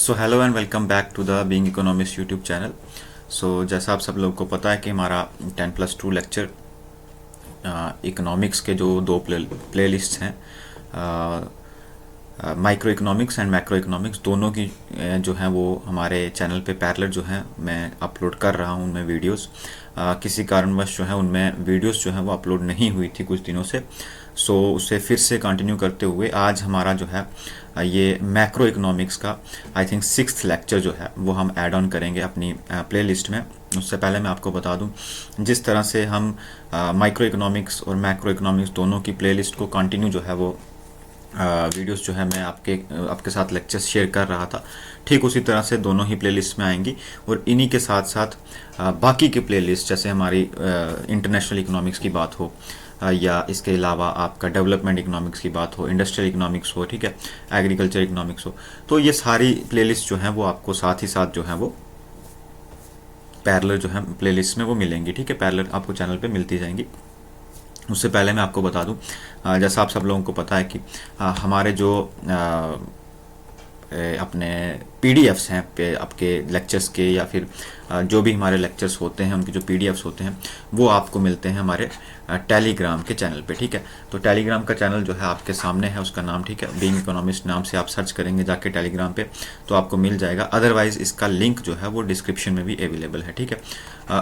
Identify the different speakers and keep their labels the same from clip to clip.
Speaker 1: So hello and welcome back to the being economist YouTube channel. So जैसा आप सब लोगों को पता है कि हमारा 10+2 लेक्चर इकोनॉमिक्स के जो दो प्लेलिस्ट्स हैं, micro economics and macro economics, दोनों की जो हैं वो हमारे चैनल पे पैरेलल जो हैं मैं अपलोड कर रहा हूँ उनमें वीडियोस। किसी कारणवश जो है उनमें वीडियोस जो हैं वो अपलोड नहीं हुई थी कुछ दिनों से। सो उसे फिर से कंटिन्यू करते हुए आज हमारा जो है ये मैक्रो इकोनॉमिक्स का आई थिंक 6th लेक्चर जो है वो हम ऐड ऑन करेंगे अपनी प्लेलिस्ट में। उससे पहले मैं आपको बता दूं, जिस तरह से हम माइक्रो इकोनॉमिक्स और मैक्रो इकोनॉमिक्स दोनों की प्लेलिस्ट को कंटिन्यू जो है वो वीडियोस जो है मैं आपके साथ लेक्चर्स शेयर कर रहा था, ठीक उसी तरह से दोनों ही प्लेलिस्ट में आएंगी। और इन्हीं के साथ साथ बाकी के प्लेलिस्ट, जैसे हमारी इंटरनेशनल इकोनॉमिक्स की बात हो या इसके अलावा आपका डेवलपमेंट इकोनॉमिक्स की बात हो, इंडस्ट्रियल इकोनॉमिक्स हो, ठीक है, एग्रीकल्चर इकोनॉमिक्स हो, तो ये सारी प्लेलिस्ट जो हैं वो आपको साथ ही साथ जो है वो पैरेलल जो है प्लेलिस्ट में वो मिलेंगी। ठीक है, पैरेलल आपको चैनल पे मिलती जाएंगी। उससे पहले मैं आपको बता दूं, जैसा आप सब लोगों को पता है कि हमारे जो अपने पीडीएफ्स हैं पे आपके लेक्चर्स के, या फिर जो भी हमारे लेक्चर्स होते हैं उनके जो पीडीएफ्स होते हैं वो आपको मिलते हैं हमारे टेलीग्राम के चैनल पे। ठीक है, तो टेलीग्राम का चैनल जो है आपके सामने है, उसका नाम, ठीक है, बीइंग इकोनॉमिस्ट नाम से आप सर्च करेंगे जाके टेलीग्राम पे तो आपको मिल जाएगा। अदरवाइज इसका लिंक जो है वो डिस्क्रिप्शन में भी अवेलेबल है। ठीक है,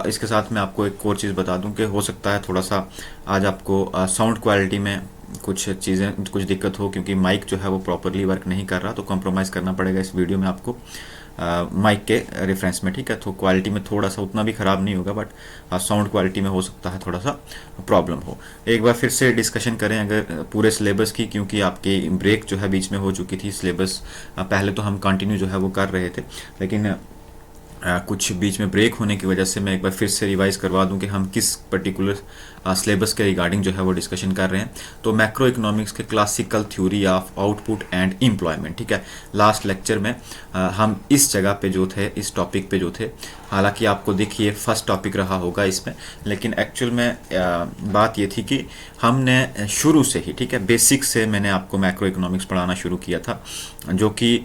Speaker 1: इसके साथ मैं आपको एक और चीज़ बता दूं कि हो सकता है थोड़ा सा आज आपको साउंड क्वालिटी में कुछ दिक्कत हो, क्योंकि माइक जो है वो प्रॉपरली वर्क नहीं कर रहा, तो कॉम्प्रोमाइज़ करना पड़ेगा इस वीडियो में आपको माइक के रेफरेंस में। ठीक है, तो क्वालिटी में थोड़ा सा उतना भी ख़राब नहीं होगा, बट साउंड क्वालिटी में हो सकता है थोड़ा सा प्रॉब्लम हो। एक बार फिर से डिस्कशन करें अगर पूरे सिलेबस की, क्योंकि आपकी ब्रेक जो है बीच में हो चुकी थी। सिलेबस पहले तो हम कंटिन्यू जो है वो कर रहे थे, लेकिन कुछ बीच में ब्रेक होने की वजह से मैं एक बार फिर से रिवाइज करवा दूं कि हम किस पर्टिकुलर सिलेबस के रिगार्डिंग जो है वो डिस्कशन कर रहे हैं। तो मैक्रो इकोनॉमिक्स के classical theory of output and employment. ठीक है, लास्ट लेक्चर में हम इस जगह पे जो थे, इस टॉपिक पे जो थे, हालांकि आपको देखिए फर्स्ट टॉपिक रहा होगा इसमें, लेकिन एक्चुअल में बात ये थी कि हमने शुरू से ही, ठीक है, बेसिक से मैंने आपको मैक्रो इकोनॉमिक्स पढ़ाना शुरू किया था, जो कि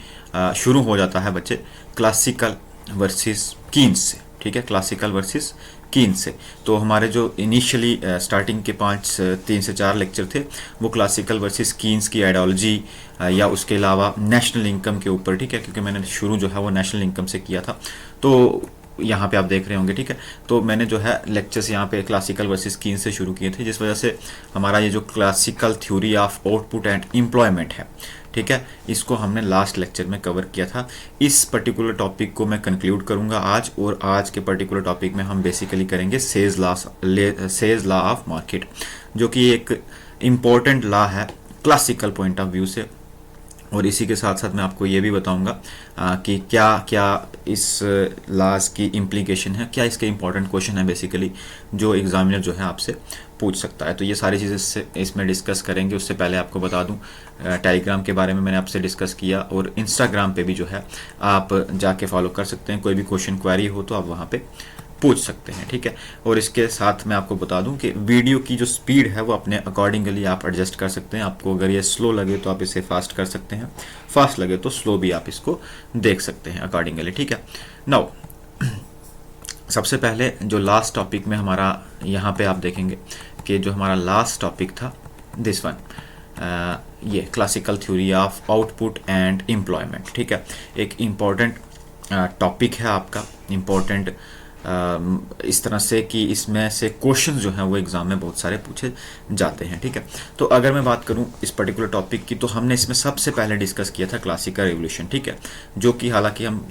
Speaker 1: शुरू हो जाता है बच्चे क्लासिकल वर्सेस कीन्स से। ठीक है, क्लासिकल वर्सेस कीन्स से। तो हमारे जो इनिशियली स्टार्टिंग के 3 से 4 लेक्चर थे वो क्लासिकल वर्सेस कीन्स की आइडियोलॉजी या उसके अलावा नेशनल इनकम के ऊपर। ठीक है, क्योंकि मैंने शुरू जो है वो नेशनल इनकम से किया था, तो यहाँ पे आप देख रहे होंगे। ठीक है, तो मैंने जो है लेक्चर्स यहाँ पे क्लासिकल वर्सेस कीन्स से शुरू किए थे, जिस वजह से हमारा ये जो classical theory of output and employment है, ठीक है, इसको हमने लास्ट लेक्चर में कवर किया था। इस पर्टिकुलर टॉपिक को मैं कंक्लूड करूंगा आज, और आज के पर्टिकुलर टॉपिक में हम बेसिकली करेंगे सेज लॉ ऑफ मार्केट, जो कि एक इम्पोर्टेंट लॉ है क्लासिकल पॉइंट ऑफ व्यू से। और इसी के साथ साथ मैं आपको ये भी बताऊंगा कि क्या क्या इस लॉज की इम्प्लीकेशन है, क्या इसके इंपॉर्टेंट क्वेश्चन है बेसिकली जो एग्जामिनर जो है आपसे पूछ सकता है। तो ये सारी चीज़ें इसमें डिस्कस करेंगे। उससे पहले आपको बता दूं, टेलीग्राम के बारे में मैंने आपसे डिस्कस किया, और इंस्टाग्राम पे भी जो है आप जाके फॉलो कर सकते हैं। कोई भी क्वेश्चन क्वेरी हो तो आप वहाँ पे पूछ सकते हैं। ठीक है, और इसके साथ मैं आपको बता दूं कि वीडियो की जो स्पीड है वो अपने अकॉर्डिंगली आप एडजस्ट कर सकते हैं। आपको अगर ये स्लो लगे तो आप इसे फास्ट कर सकते हैं, फास्ट लगे तो स्लो भी आप इसको देख सकते हैं अकॉर्डिंगली। ठीक है, नाउ सबसे पहले जो लास्ट टॉपिक में हमारा यहाँ पे आप देखेंगे कि जो हमारा लास्ट टॉपिक था दिस वन, ये classical theory of output and employment. ठीक है, एक इम्पॉर्टेंट टॉपिक है आपका, इम्पॉर्टेंट इस तरह से कि इसमें से क्वेश्चन जो हैं वो एग्जाम में बहुत सारे पूछे जाते हैं। ठीक है, तो अगर मैं बात करूं इस पर्टिकुलर टॉपिक की, तो हमने इसमें सबसे पहले डिस्कस किया था क्लासिकल रेवोल्यूशन। ठीक है, जो कि हालांकि हम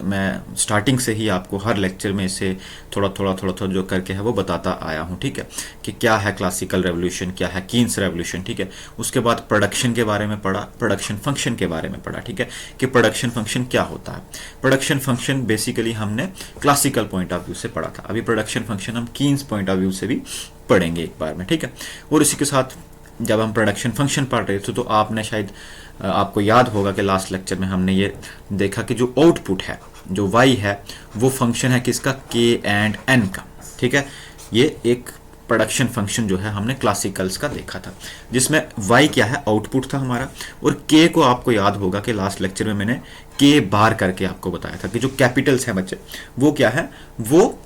Speaker 1: मैं स्टार्टिंग से ही आपको हर लेक्चर में इसे थोड़ा थोड़ा जो करके है वो बताता आया हूँ। ठीक है, कि क्या है क्लासिकल रेवोल्यूशन, क्या है कीन्स रेवोल्यूशन। ठीक है, उसके बाद प्रोडक्शन के बारे में पढ़ा, प्रोडक्शन फंक्शन के बारे में पढ़ा। ठीक है, कि प्रोडक्शन फंक्शन क्या होता है। प्रोडक्शन फंक्शन बेसिकली हमने क्लासिकल पॉइंट ऑफ व्यू से पढ़ा था। अभी प्रोडक्शन फंक्शन हम कीन्स पॉइंट ऑफ व्यू से भी पढ़ेंगे एक बार में। ठीक है, और इसी के साथ जब हम प्रोडक्शन फंक्शन पढ़ रहे थे तो आपने शायद आपको याद होगा कि लास्ट लेक्चर में हमने ये देखा कि जो आउटपुट है, जो वाई है, वो फंक्शन है किसका, के एंड एन का। ठीक है, ये एक प्रोडक्शन फंक्शन जो है हमने क्लासिकल्स का देखा था, जिसमें y क्या है, आउटपुट था हमारा, और k को आपको याद होगा कि लास्ट लेक्चर में मैंने k बार करके आपको बताया था कि जो कैपिटल्स हैं बच्चे वो क्या है, वो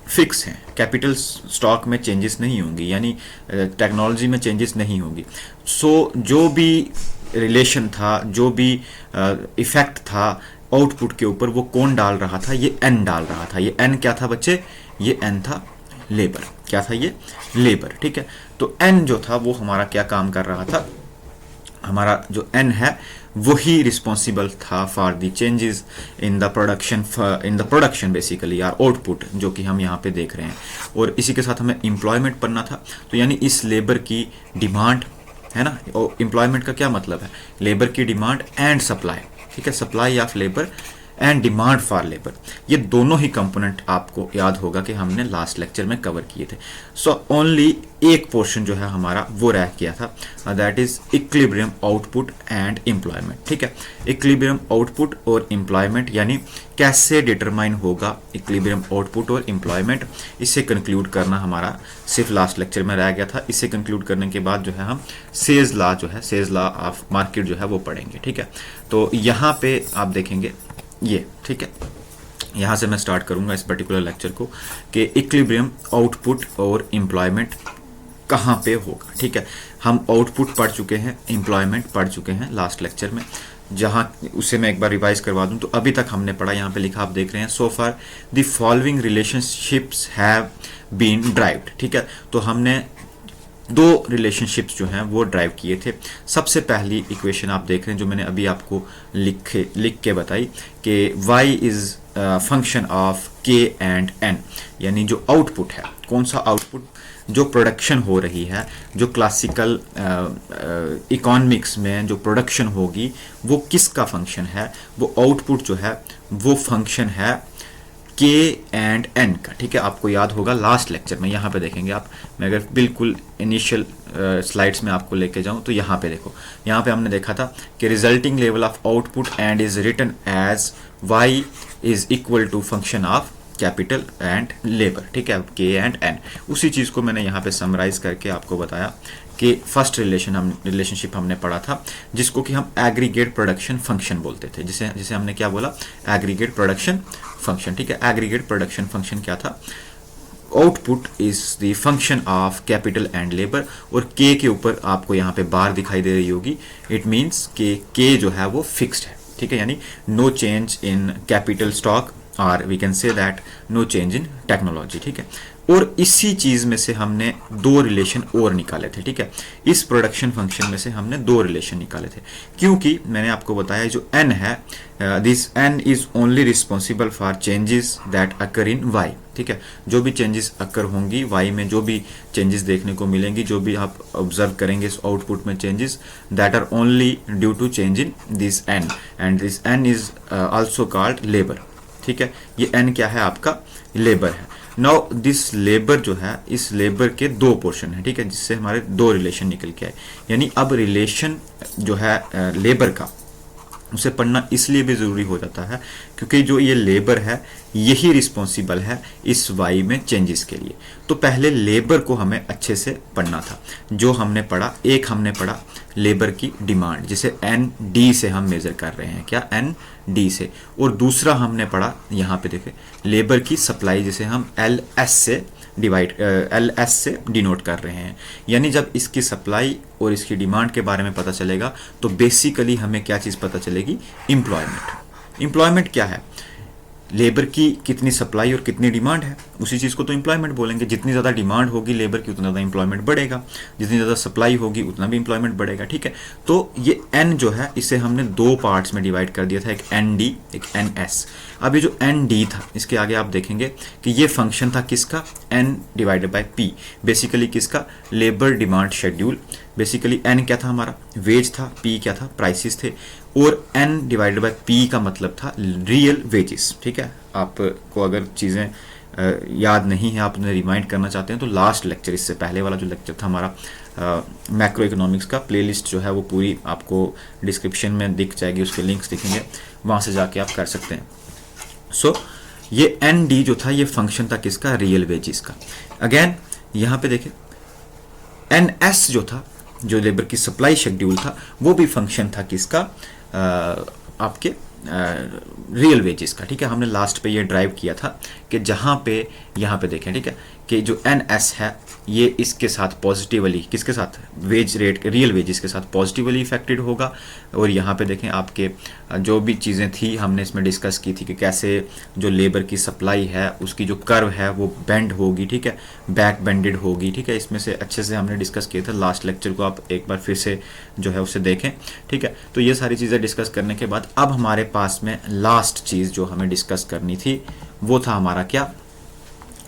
Speaker 1: फिक्स हैं, कैपिटल स्टॉक में चेंजेस नहीं होंगी, यानी टेक्नोलॉजी में चेंजेस नहीं होंगी। सो जो भी रिलेशन था, जो भी इफेक्ट था आउटपुट के ऊपर, वो कौन डाल रहा था, ये n डाल रहा था। ये n क्या था बच्चे, ये n था लेबर। क्या था ये, लेबर, ठीक है। तो n जो था वो हमारा क्या काम कर रहा था, हमारा जो n है वही रिस्पॉन्सिबल था for the changes in the production basically, यार आउटपुट, जो कि हम यहाँ पे देख रहे हैं। और इसी के साथ हमें एम्प्लॉयमेंट पढ़ना था। तो यानी इस लेबर की डिमांड है ना, और एम्प्लॉयमेंट का क्या मतलब है, लेबर की डिमांड एंड सप्लाई, ठीक है, supply of labour and demand for labour, ये दोनों ही कंपोनेंट आपको याद होगा कि हमने लास्ट लेक्चर में कवर किए थे। सो ओनली एक पोर्शन जो है हमारा वो रह गया था, that is equilibrium output and employment, ठीक है। इक्विलिब्रियम आउटपुट और एम्प्लॉयमेंट, यानी कैसे डिटरमाइन होगा इक्विलिब्रियम आउटपुट और एम्प्लॉयमेंट, इससे कंक्लूड करना हमारा सिर्फ लास्ट लेक्चर में रह गया था। इससे कंक्लूड करने के बाद जो है हम सेल्स लॉ जो है, सेल्स लॉ ऑफ मार्केट जो है वो पढ़ेंगे, ठीक है। तो यहाँ पे आप देखेंगे ये, ठीक है, यहाँ से मैं स्टार्ट करूंगा इस पर्टिकुलर लेक्चर को कि इक्विलिब्रियम आउटपुट और एम्प्लॉयमेंट कहाँ पे होगा, ठीक है। हम आउटपुट पढ़ चुके हैं, एम्प्लॉयमेंट पढ़ चुके हैं लास्ट लेक्चर में, जहाँ उसे मैं एक बार रिवाइज करवा दूं। तो अभी तक हमने पढ़ा, यहाँ पे लिखा आप देख रहे हैं, so far the following relationships have been derived, ठीक है। तो हमने दो रिलेशनशिप्स जो हैं वो ड्राइव किए थे। सबसे पहली इक्वेशन आप देख रहे हैं जो मैंने अभी आपको लिख के बताई कि y is function of k and n, यानी जो आउटपुट है, कौन सा आउटपुट, जो प्रोडक्शन हो रही है, जो क्लासिकल इकोनॉमिक्स में जो प्रोडक्शन होगी वो किसका फंक्शन है, वो आउटपुट जो है वो फंक्शन है k एंड n का, ठीक है। आपको याद होगा लास्ट लेक्चर में, यहाँ पे देखेंगे आप, मैं अगर बिल्कुल इनिशियल स्लाइड्स में आपको लेके जाऊँ तो यहाँ पे देखो, यहाँ पे हमने देखा था कि resulting level of output and is written as y is equal to function of capital and labour, ठीक है, k एंड n। उसी चीज़ को मैंने यहाँ पे समराइज करके आपको बताया कि फर्स्ट रिलेशनशिप हमने पढ़ा था जिसको कि हम एग्रीगेट प्रोडक्शन फंक्शन बोलते थे, जिसे हमने क्या बोला, एग्रीगेट प्रोडक्शन फंक्शन, ठीक है। एग्रीगेट प्रोडक्शन फंक्शन क्या था, output is the function of capital and labour, और k के ऊपर आपको यहाँ पे बार दिखाई दे रही होगी, इट मीन्स कि k जो है वो फिक्स्ड है, ठीक है, यानी no change in capital stock, और we can say that no change in technology, ठीक है। और इसी चीज में से हमने दो रिलेशन और निकाले थे, ठीक है। इस प्रोडक्शन फंक्शन में से हमने दो रिलेशन निकाले थे, क्योंकि मैंने आपको बताया जो n है, this n is only responsible for changes that occur in y, ठीक है। जो भी चेंजेस अकर होंगी y में, जो भी चेंजेस देखने को मिलेंगी, जो भी आप ऑब्जर्व करेंगे इस आउटपुट में changes, that are only due to change in this n, and this n is also called labour, ठीक है। ये n क्या है, आपका लेबर है। नाउ दिस लेबर जो है, इस लेबर के दो पोर्शन है, ठीक है, जिससे हमारे दो रिलेशन निकल के आए। यानी अब रिलेशन जो है लेबर का, उसे पढ़ना इसलिए भी ज़रूरी हो जाता है क्योंकि जो ये लेबर है यही रिस्पॉन्सिबल है इस वाई में चेंजेस के लिए। तो पहले लेबर को हमें अच्छे से पढ़ना था। जो हमने पढ़ा, एक हमने पढ़ा लेबर की डिमांड, जिसे एन डी से हम मेज़र कर रहे हैं, क्या, एन डी से। और दूसरा हमने पढ़ा, यहाँ पे देखें, लेबर की सप्लाई, जिसे हम एल एस से डिनोट कर रहे हैं। यानी जब इसकी सप्लाई और इसकी डिमांड के बारे में पता चलेगा तो बेसिकली हमें क्या चीज़ पता चलेगी, एम्प्लॉयमेंट। एम्प्लॉयमेंट क्या है, लेबर की कितनी सप्लाई और कितनी डिमांड है, उसी चीज़ को तो एम्प्लॉयमेंट बोलेंगे। जितनी ज़्यादा डिमांड होगी लेबर की उतना ज़्यादा एम्प्लॉयमेंट बढ़ेगा, जितनी ज़्यादा सप्लाई होगी उतना भी एम्प्लॉयमेंट बढ़ेगा, ठीक है। तो ये एन जो है इसे हमने दो पार्ट्स में डिवाइड कर दिया था, एक एन डी, एक एन एस। अब ये जो एन डी था, इसके आगे आप देखेंगे कि ये फंक्शन था किसका, N divided by P, basically किसका, labour demand schedule. Basically N क्या था हमारा, वेज था, पी क्या था, प्राइसेस थे, और एन डिवाइडेड बाई पी का मतलब था रियल वेजेस, ठीक है। आपको अगर चीज़ें याद नहीं है, आप उन्हें रिमाइंड करना चाहते हैं तो लास्ट लेक्चर, इससे पहले वाला जो लेक्चर था हमारा मैक्रो इकोनॉमिक्स का, प्लेलिस्ट जो है वो पूरी आपको डिस्क्रिप्शन में दिख जाएगी, उसके लिंक्स दिखेंगे, वहाँ से जाके आप कर सकते हैं। सो ये एन डी जो था ये फंक्शन था किसका, रियल वेजेस का। अगेन यहाँ पे देखें NS जो था, जो लेबर की सप्लाई शेड्यूल था, वो भी फंक्शन था किसका, आपके रियल वेजेस का। ठीक है, हमने लास्ट पे ये ड्राइव किया था कि जहाँ पे यहाँ पे देखें, ठीक है, कि जो NS है ये इसके साथ पॉजिटिवली, किसके साथ, वेज रेट, रियल वेजेस के साथ पॉजिटिवली इफेक्टेड होगा। और यहाँ पे देखें आपके जो भी चीज़ें थी हमने इसमें डिस्कस की थी कि कैसे जो लेबर की सप्लाई है उसकी जो कर्व है वो बेंड होगी, ठीक है, बैक बेंडेड होगी। ठीक है, इसमें से अच्छे से हमने डिस्कस किया था लास्ट लेक्चर को, आप एक बार फिर से जो है उसे देखें। ठीक है, तो ये सारी चीज़ें डिस्कस करने के बाद अब हमारे पास में लास्ट चीज़ जो हमें डिस्कस करनी थी वो था हमारा क्या,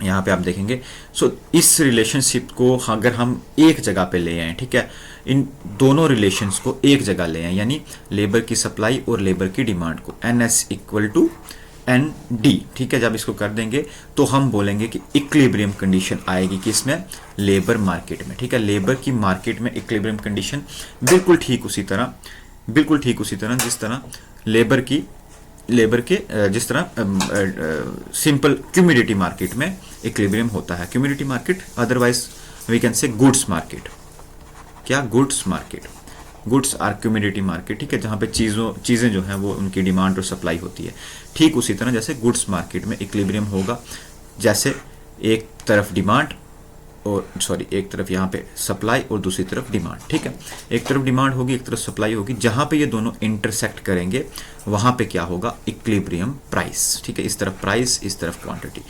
Speaker 1: यहाँ पे आप देखेंगे। सो इस रिलेशनशिप को अगर हम एक जगह पे ले आए, ठीक है, इन दोनों रिलेशंस को एक जगह ले आए, यानी लेबर की सप्लाई और लेबर की डिमांड को, NS इक्वल टू ND, ठीक है, जब इसको कर देंगे तो हम बोलेंगे कि इक्विलिब्रियम कंडीशन आएगी किसमें, लेबर मार्केट में। ठीक है, लेबर की मार्केट में इक्विलिब्रियम कंडीशन बिल्कुल ठीक उसी तरह जिस तरह लेबर के जिस तरह सिंपल कम्युनिटी मार्केट में इक्विलिब्रियम होता है। Community market otherwise we can say goods market, क्या, goods market, goods are community market. ठीक है, जहाँ पे चीज़ें जो हैं वो उनकी डिमांड और सप्लाई होती है। ठीक उसी तरह जैसे गुड्स मार्केट में इक्विलिब्रियम होगा, जैसे एक तरफ डिमांड और एक तरफ यहाँ पे सप्लाई और दूसरी तरफ डिमांड। ठीक है, एक तरफ डिमांड होगी, एक तरफ सप्लाई होगी, जहाँ पे ये दोनों इंटरसेक्ट करेंगे वहाँ पे क्या होगा, इक्विलिब्रियम प्राइस। ठीक है, इस तरफ प्राइस, इस तरफ क्वांटिटी।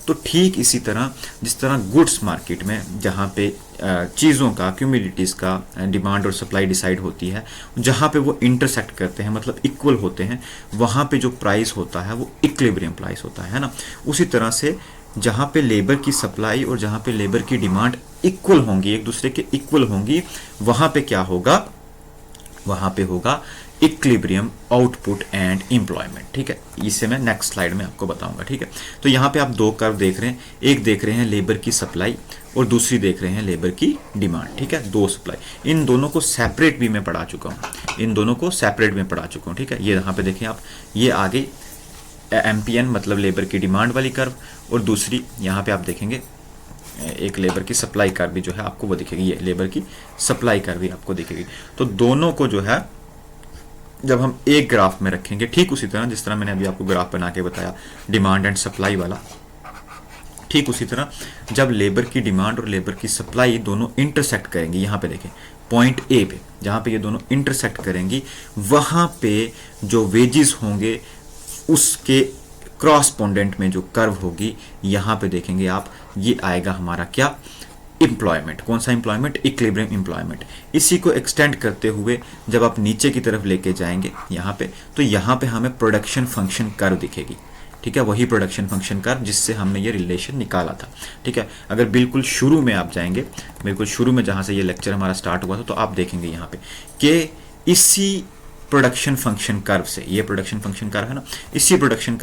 Speaker 1: तो ठीक इसी तरह जिस तरह गुड्स मार्केट में जहाँ पे चीज़ों का, कम्युनिटीज़ का डिमांड और सप्लाई डिसाइड होती है, जहाँ पे वो इंटरसेक्ट करते हैं मतलब इक्वल होते हैं, वहाँ पे जो प्राइस होता है वो इक्विलिब्रियम प्राइस होता है ना। उसी तरह से जहाँ पे लेबर की सप्लाई और जहाँ पे लेबर की डिमांड इक्वल होंगी, एक दूसरे के इक्वल होंगी, वहाँ पे क्या होगा, वहाँ पे होगा इक्विलिब्रियम आउटपुट एंड एम्प्लॉयमेंट। ठीक है, इसे मैं नेक्स्ट स्लाइड में आपको बताऊंगा। ठीक है, तो यहाँ पे आप दो कर्व देख रहे हैं, एक देख रहे हैं लेबर की सप्लाई और दूसरी देख रहे हैं लेबर की डिमांड। ठीक है, दो सप्लाई, इन दोनों को सेपरेट भी मैं पढ़ा चुका हूँ, ठीक है, ये यहाँ पे देखें आप, ये आगे MPN मतलब लेबर की डिमांड वाली कर्व, और दूसरी यहाँ पे आप देखेंगे एक लेबर की सप्लाई कर्व भी जो है आपको वो दिखेगी, ये लेबर की सप्लाई कर्व भी आपको दिखेगी। तो दोनों को जो है जब हम एक ग्राफ में रखेंगे, ठीक उसी तरह जिस तरह मैंने अभी आपको ग्राफ बना के बताया डिमांड एंड सप्लाई वाला, ठीक उसी तरह जब लेबर की डिमांड और लेबर की सप्लाई दोनों इंटरसेक्ट करेंगी, यहाँ पे देखें पॉइंट A पे, जहाँ पे ये दोनों इंटरसेक्ट करेंगी, वहाँ पे जो वेजेस होंगे उसके क्रॉसपोंडेंट में जो कर्व होगी, यहाँ पे देखेंगे आप, ये आएगा हमारा क्या, एम्प्लॉयमेंट। कौन सा एम्प्लॉयमेंट, इक्विलिब्रियम एम्प्लॉयमेंट। इसी को एक्सटेंड करते हुए जब आप नीचे की तरफ लेके जाएंगे यहाँ पे, तो यहाँ पे हमें प्रोडक्शन फंक्शन कर्व दिखेगी। ठीक है, वही प्रोडक्शन फंक्शन कर्व जिससे हमने ये रिलेशन निकाला था। ठीक है, अगर बिल्कुल शुरू में आप जाएंगे, बिल्कुल शुरू में जहाँ से ये लेक्चर हमारा स्टार्ट हुआ था, तो आप देखेंगे यहाँ पे कि इसी प्रोडक्शन फंक्शन कर्व से, ये प्रोडक्शन फंक्शन कर्व है ना, इसी प्रोडक्शन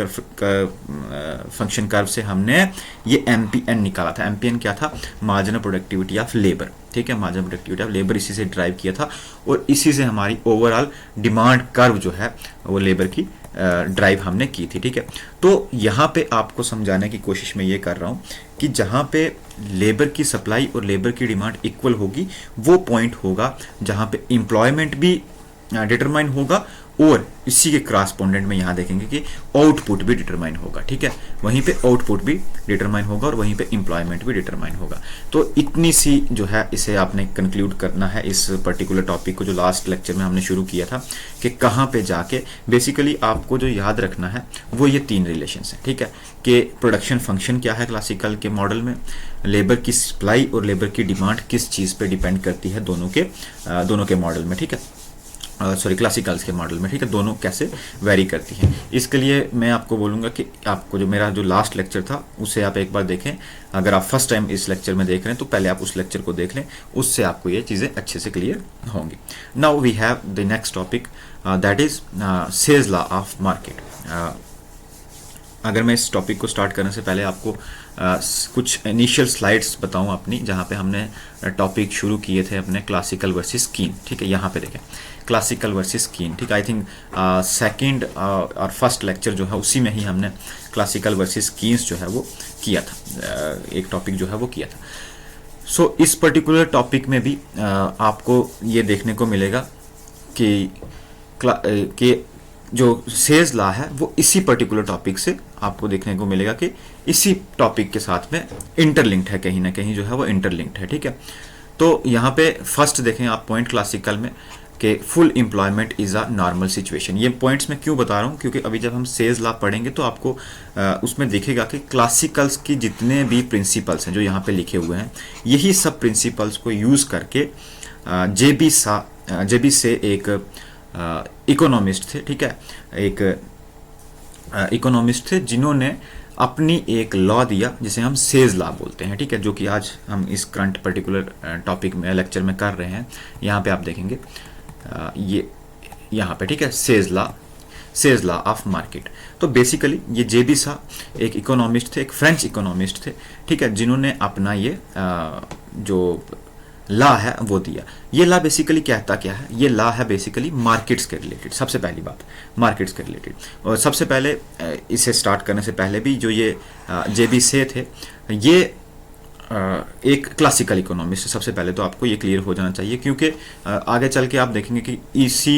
Speaker 1: फंक्शन कर्व से हमने ये MPN निकाला था। MPN क्या था, मार्जिनल प्रोडक्टिविटी ऑफ लेबर। ठीक है, मार्जिनल प्रोडक्टिविटी ऑफ लेबर, इसी से ड्राइव किया था, और इसी से हमारी ओवरऑल डिमांड कर्व जो है वो लेबर की ड्राइव हमने की थी। ठीक है, तो यहाँ पे आपको समझाने की कोशिश मैं ये कर रहा हूँ कि जहाँ पे लेबर की सप्लाई और लेबर की डिमांड इक्वल होगी, वो पॉइंट होगा जहाँ पे एम्प्लॉयमेंट भी डिटरमाइन होगा, और इसी के क्रॉसपोंडेंट में यहाँ देखेंगे कि आउटपुट भी डिटरमाइन होगा। ठीक है, वहीं पे आउटपुट भी डिटरमाइन होगा और वहीं पे एम्प्लॉयमेंट भी डिटरमाइन होगा। तो इतनी सी जो है इसे आपने कंक्लूड करना है, इस पर्टिकुलर टॉपिक को जो लास्ट लेक्चर में हमने शुरू किया था, कि कहाँ पे जाके बेसिकली आपको जो याद रखना है वो ये तीन रिलेशंस हैं। ठीक है, कि प्रोडक्शन फंक्शन क्या है क्लासिकल के मॉडल में, लेबर की सप्लाई और लेबर की डिमांड किस चीज़ पे डिपेंड करती है दोनों के मॉडल में। ठीक है, क्लासिकल्स के मॉडल में। ठीक है, दोनों कैसे वेरी करती हैं। इसके लिए मैं आपको बोलूँगा कि आपको जो मेरा जो लास्ट लेक्चर था उसे आप एक बार देखें। अगर आप फर्स्ट टाइम इस लेक्चर में देख रहे हैं तो पहले आप उस लेक्चर को देख लें, उससे आपको ये चीज़ें अच्छे से क्लियर होंगी। Now we have the next topic, that is सेल्स लॉ ऑफ मार्केट। अगर मैं इस टॉपिक को स्टार्ट करने से पहले आपको कुछ इनिशियल स्लाइड्स बताऊं अपनी, जहाँ पे हमने टॉपिक शुरू किए थे अपने क्लासिकल वर्सेस कीन। ठीक है, यहाँ पे देखें क्लासिकल वर्सेस कीन। ठीक, आई थिंक सेकंड और फर्स्ट लेक्चर जो है उसी में ही हमने क्लासिकल वर्सेस कीन्स जो है वो किया था, एक टॉपिक जो है वो किया था। सो इस पर्टिकुलर टॉपिक में भी आपको ये देखने को मिलेगा कि कि जो सेल्स लॉ है वो इसी पर्टिकुलर टॉपिक से आपको देखने को मिलेगा कि इसी टॉपिक के साथ में इंटरलिंक्ड है, कहीं ना कहीं जो है वो इंटरलिंक्ड है, ठीक है। तो यहाँ पे फर्स्ट देखें आप पॉइंट क्लासिकल में कि full employment is a normal situation. ये पॉइंट्स मैं क्यों बता रहा हूँ, क्योंकि अभी जब हम सेल्स लॉ पढ़ेंगे तो आपको उसमें दिखेगा कि क्लासिकल्स की जितने भी प्रिंसिपल्स हैं जो यहाँ पे लिखे हुए हैं, यही सब प्रिंसिपल्स को यूज़ करके जेबी से एक इकोनॉमिस्ट थे, ठीक है, एक इकोनॉमिस्ट थे जिन्होंने अपनी एक लॉ दिया जिसे हम सेल्स लॉ बोलते हैं, ठीक है, जो कि आज हम इस करंट पर्टिकुलर टॉपिक में लेक्चर में कर रहे हैं। यहाँ पे आप देखेंगे ये यहाँ पे, ठीक है, सेल्स लॉ ऑफ मार्केट। तो बेसिकली ये जेबी सा एक इकोनॉमिस्ट थे, एक फ्रेंच इकोनॉमिस्ट थे, ठीक है, जिन्होंने अपना ये जो लॉ है वो दिया। ये लॉ बेसिकली कहता क्या है, ये लॉ है बेसिकली मार्केट्स के रिलेटेड। सबसे पहली बात मार्केट्स के रिलेटेड, और सबसे पहले इसे स्टार्ट करने से पहले भी जो ये जेबी से थे, ये एक क्लासिकल इकोनॉमिस्ट। सबसे पहले तो आपको ये क्लियर हो जाना चाहिए, क्योंकि आगे चल के आप देखेंगे कि इसी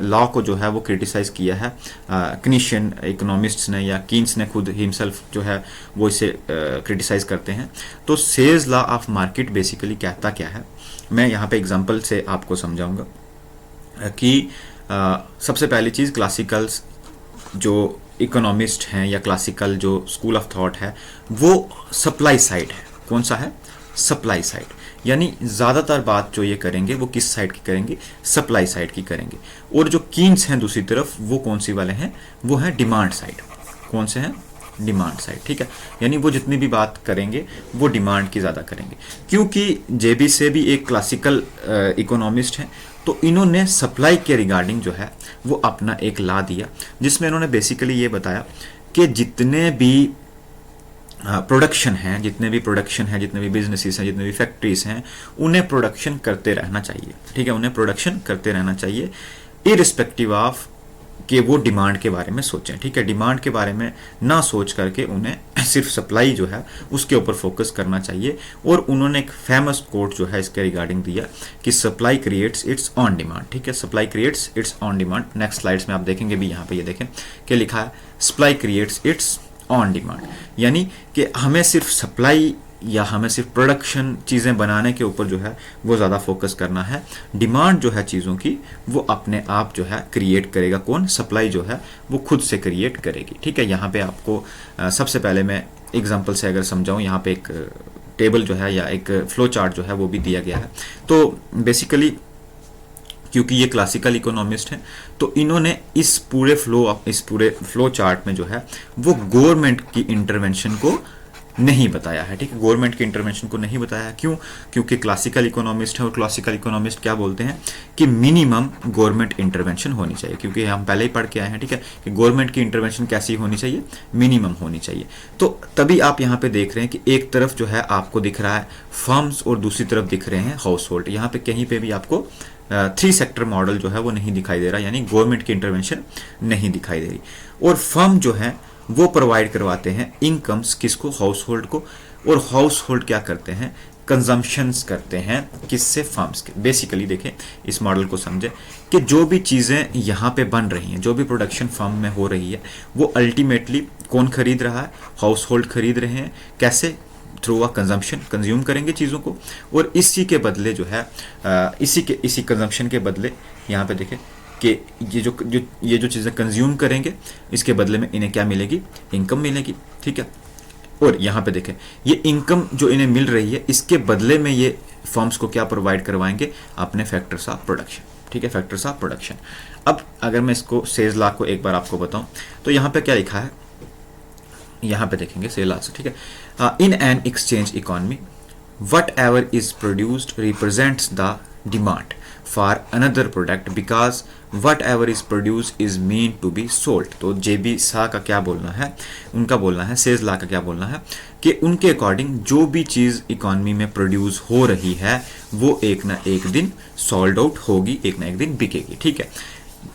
Speaker 1: लॉ को जो है वो क्रिटिसाइज किया है कनीशियन इकोनॉमिस्ट्स ने, या कीन्स ने खुद हिमसेल्फ जो है वो इसे क्रिटिसाइज करते हैं। तो सेल्स लॉ ऑफ मार्केट बेसिकली कहता क्या है, मैं यहाँ पे एग्जांपल से आपको समझाऊंगा कि सबसे पहली चीज़, क्लासिकल्स जो इकोनॉमिस्ट हैं या क्लासिकल जो स्कूल ऑफ थॉट है वो सप्लाई साइड है। कौन सा है? Supply side. यानी ज़्यादातर बात जो ये करेंगे वो किस साइड की करेंगे? सप्लाई साइड की करेंगे। और जो कीन्स हैं दूसरी तरफ, वो कौन सी वाले हैं? वो हैं डिमांड साइड। कौन से हैं? डिमांड साइड, ठीक है। यानी वो जितनी भी बात करेंगे वो डिमांड की ज़्यादा करेंगे। क्योंकि जेबी से भी एक क्लासिकल इकोनॉमिस्ट हैं, तो इन्होंने सप्लाई के रिगार्डिंग जो है वो अपना एक लॉ दिया, जिसमें इन्होंने बेसिकली ये बताया कि जितने भी प्रोडक्शन है, जितने भी बिजनेसेस हैं, जितने भी फैक्ट्रीज हैं, उन्हें प्रोडक्शन करते रहना चाहिए, ठीक है, उन्हें प्रोडक्शन करते रहना चाहिए इरिस्पेक्टिव ऑफ कि वो डिमांड के बारे में सोचें, ठीक है। डिमांड के बारे में ना सोच करके उन्हें सिर्फ सप्लाई जो है उसके ऊपर फोकस करना चाहिए। और उन्होंने एक फेमस कोट जो है इसके रिगार्डिंग दिया कि supply creates its own demand, ठीक है, supply creates its own demand. Next slides में आप देखेंगे भी, यहाँ पे ये देखें क्या लिखा है, supply creates its own demand. यानी कि हमें सिर्फ सप्लाई या हमें सिर्फ प्रोडक्शन चीज़ें बनाने के ऊपर जो है वो ज़्यादा फोकस करना है। डिमांड जो है चीज़ों की वो अपने आप जो है क्रिएट करेगा। कौन? सप्लाई जो है वो खुद से क्रिएट करेगी, ठीक है। यहाँ पे आपको सबसे पहले मैं एग्जांपल से अगर समझाऊँ, यहाँ पे एक टेबल जो है या एक फ्लो चार्ट जो है वो भी दिया गया है। तो बेसिकली क्योंकि ये क्लासिकल इकोनॉमिस्ट हैं, तो इन्होंने इस पूरे फ्लो चार्ट में जो है वो गवर्नमेंट की इंटरवेंशन को नहीं बताया है, ठीक है, गवर्नमेंट के इंटरवेंशन को नहीं बताया है। क्यों? क्योंकि क्लासिकल इकोनॉमिस्ट है, और क्लासिकल इकोनॉमिस्ट क्या बोलते हैं कि मिनिमम गवर्नमेंट इंटरवेंशन होनी चाहिए। क्योंकि हम पहले ही पढ़ के आए हैं, ठीक है, कि गवर्नमेंट की इंटरवेंशन कैसी होनी चाहिए? मिनिमम होनी चाहिए। तो तभी आप यहाँ पे देख रहे हैं कि एक तरफ जो है आपको दिख रहा है फर्म्स और दूसरी तरफ दिख रहे हैं हाउस होल्ड। यहाँ पे कहीं पे भी आपको 3 सेक्टर मॉडल जो है वो नहीं दिखाई दे रहा, यानी गवर्नमेंट की इंटरवेंशन नहीं दिखाई दे रही। और फर्म जो है वो प्रोवाइड करवाते हैं इनकम्स किसको? हाउस होल्ड को। और हाउस होल्ड क्या करते हैं? कंजम्पशंस करते हैं किससे? फर्म्स के। बेसिकली देखें, इस मॉडल को समझें कि जो भी चीज़ें यहाँ पे बन रही हैं, जो भी प्रोडक्शन फर्म में हो रही है, वो अल्टीमेटली कौन खरीद रहा है? हाउस होल्ड खरीद रहे हैं। कैसे? थ्रू अ कंजम्पशन, कंज्यूम करेंगे चीज़ों को, और इसी के बदले जो है इसी कंजम्पशन के बदले यहाँ पे देखें कि ये जो चीज़ें कंज्यूम करेंगे, इसके बदले में इन्हें क्या मिलेगी? इनकम मिलेगी, ठीक है। और यहाँ पे देखें, ये इनकम जो इन्हें मिल रही है, इसके बदले में ये फर्म्स को क्या प्रोवाइड करवाएंगे? अपने फैक्टर्स ऑफ प्रोडक्शन, ठीक है, फैक्टर्स ऑफ प्रोडक्शन। अब अगर मैं इसको सेल्स लॉ को एक बार आपको बताऊं, तो यहाँ पे क्या लिखा है, यहाँ पे देखेंगे सेल्स लॉ से, ठीक है। In an exchange economy whatever is produced represents the demand for another product because whatever is produced is meant to be sold। तो जेबी सा का क्या बोलना है? उनका बोलना है, सेल्स लॉ का क्या बोलना है कि उनके अकॉर्डिंग जो भी चीज़ इकोनॉमी में प्रोड्यूस हो रही है वो एक ना एक दिन सोल्ड आउट होगी, एक ना एक दिन बिकेगी, ठीक है।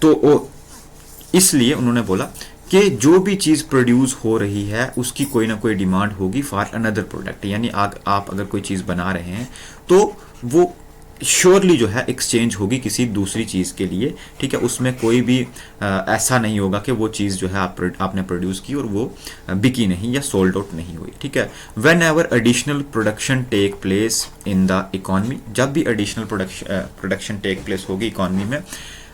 Speaker 1: तो इसलिए उन्होंने बोला कि जो भी चीज़ प्रोड्यूस हो रही है उसकी कोई ना कोई डिमांड होगी फॉर अनदर प्रोडक्ट। यानी आप अगर कोई चीज़ बना रहे हैं तो वो श्योरली जो है एक्सचेंज होगी किसी दूसरी चीज़ के लिए, ठीक है। उसमें कोई भी ऐसा नहीं होगा कि वो चीज़ जो है आपने प्रोड्यूस की और वो बिकी नहीं या सोल्ड आउट नहीं हुई, ठीक है। Whenever additional production take place in the economy, जब भी एडिशनल प्रोडक्शन टेक प्लेस होगी इकॉनमी में,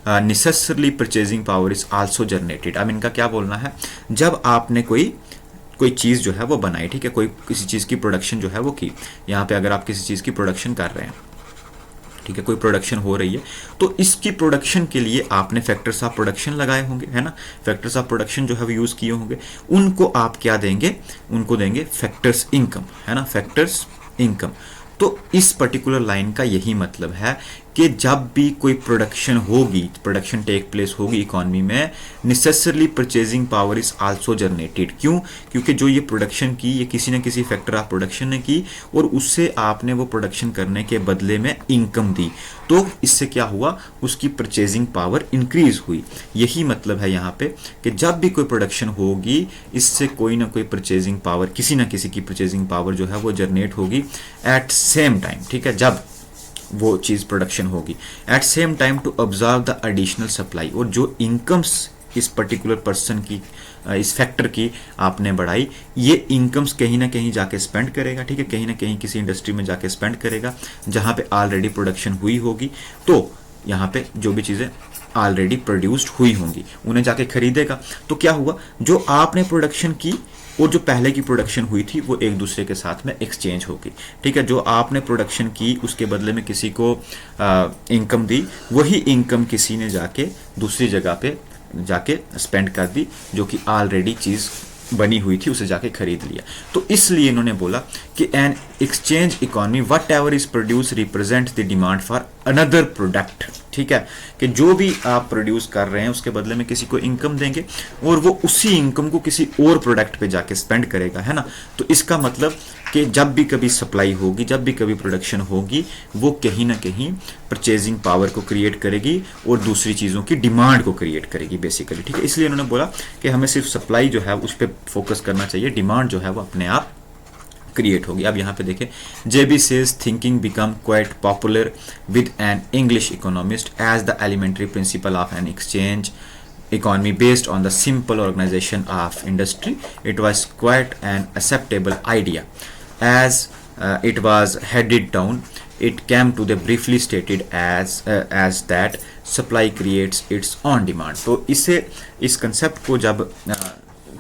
Speaker 1: necessarily purchasing power is also generated. अब इनका क्या बोलना है, जब आपने कोई चीज़ जो है वो बनाई, ठीक है, कोई किसी चीज़ की प्रोडक्शन जो है वो की, यहाँ पे अगर आप किसी चीज़ की प्रोडक्शन कर रहे हैं, ठीक है, कोई प्रोडक्शन हो रही है, तो इसकी प्रोडक्शन के लिए आपने फैक्टर्स ऑफ प्रोडक्शन लगाए होंगे, है ना। फैक्टर्स ऑफ प्रोडक्शन जो है वो यूज़ किए होंगे, उनको आप क्या देंगे, उनको देंगे फैक्टर्स इनकम, है ना, फैक्टर्स इनकम। तो इस पर्टिकुलर लाइन का यही मतलब है कि जब भी कोई प्रोडक्शन होगी, प्रोडक्शन टेक प्लेस होगी इकॉनमी में, necessarily purchasing power is also generated. क्यों? क्योंकि जो ये प्रोडक्शन की, ये किसी न किसी फैक्टर ऑफ प्रोडक्शन ने की और उससे आपने वो प्रोडक्शन करने के बदले में इनकम दी, तो इससे क्या हुआ, उसकी परचेजिंग पावर इंक्रीज हुई। यही मतलब है यहाँ पे कि जब भी कोई प्रोडक्शन होगी, इससे कोई ना कोई परचेजिंग पावर, किसी ना किसी की परचेजिंग पावर जो है वो जनरेट होगी एट सेम टाइम, ठीक है, जब वो चीज़ प्रोडक्शन होगी, at same time to observe the additional supply. और जो इनकम्स इस पर्टिकुलर पर्सन की, इस फैक्टर की आपने बढ़ाई, ये इनकम्स कहीं ना कहीं जाके स्पेंड करेगा, ठीक है, कहीं ना कहीं किसी इंडस्ट्री में जाके स्पेंड करेगा जहाँ पे ऑलरेडी प्रोडक्शन हुई होगी। तो यहाँ पे जो भी चीज़ें ऑलरेडी प्रोड्यूस्ड हुई होंगी उन्हें जाके खरीदेगा। तो क्या हुआ, जो आपने प्रोडक्शन की और जो पहले की प्रोडक्शन हुई थी वो एक दूसरे के साथ में एक्सचेंज होगी, ठीक है। जो आपने प्रोडक्शन की उसके बदले में किसी को इनकम दी, वही इनकम किसी ने जाके दूसरी जगह पे जाके स्पेंड कर दी, जो कि ऑलरेडी चीज़ बनी हुई थी उसे जाके खरीद लिया। तो इसलिए इन्होंने बोला कि an exchange economy what ever is produce represent the demand for another product, ठीक है, कि जो भी आप प्रोड्यूस कर रहे हैं उसके बदले में किसी को इनकम देंगे और वो उसी इनकम को किसी और प्रोडक्ट पे जाके स्पेंड करेगा, है ना। तो इसका मतलब कि जब भी कभी सप्लाई होगी, जब भी कभी प्रोडक्शन होगी, वो कहीं ना कहीं परचेजिंग पावर को क्रिएट करेगी और दूसरी चीज़ों की डिमांड को क्रिएट करेगी बेसिकली, ठीक है। इसलिए उन्होंने बोला कि हमें सिर्फ सप्लाई जो है उस पर फोकस करना चाहिए, डिमांड जो है वो अपने आप क्रिएट होगी। अब यहाँ पे देखें, JB Say's thinking become quite popular with an English economist as the elementary principle of an exchange economy based on the simple organization of industry. It was quite an acceptable idea. As it was headed down, it came to the briefly stated as that supply creates its own demand. तो इससे इस concept को जब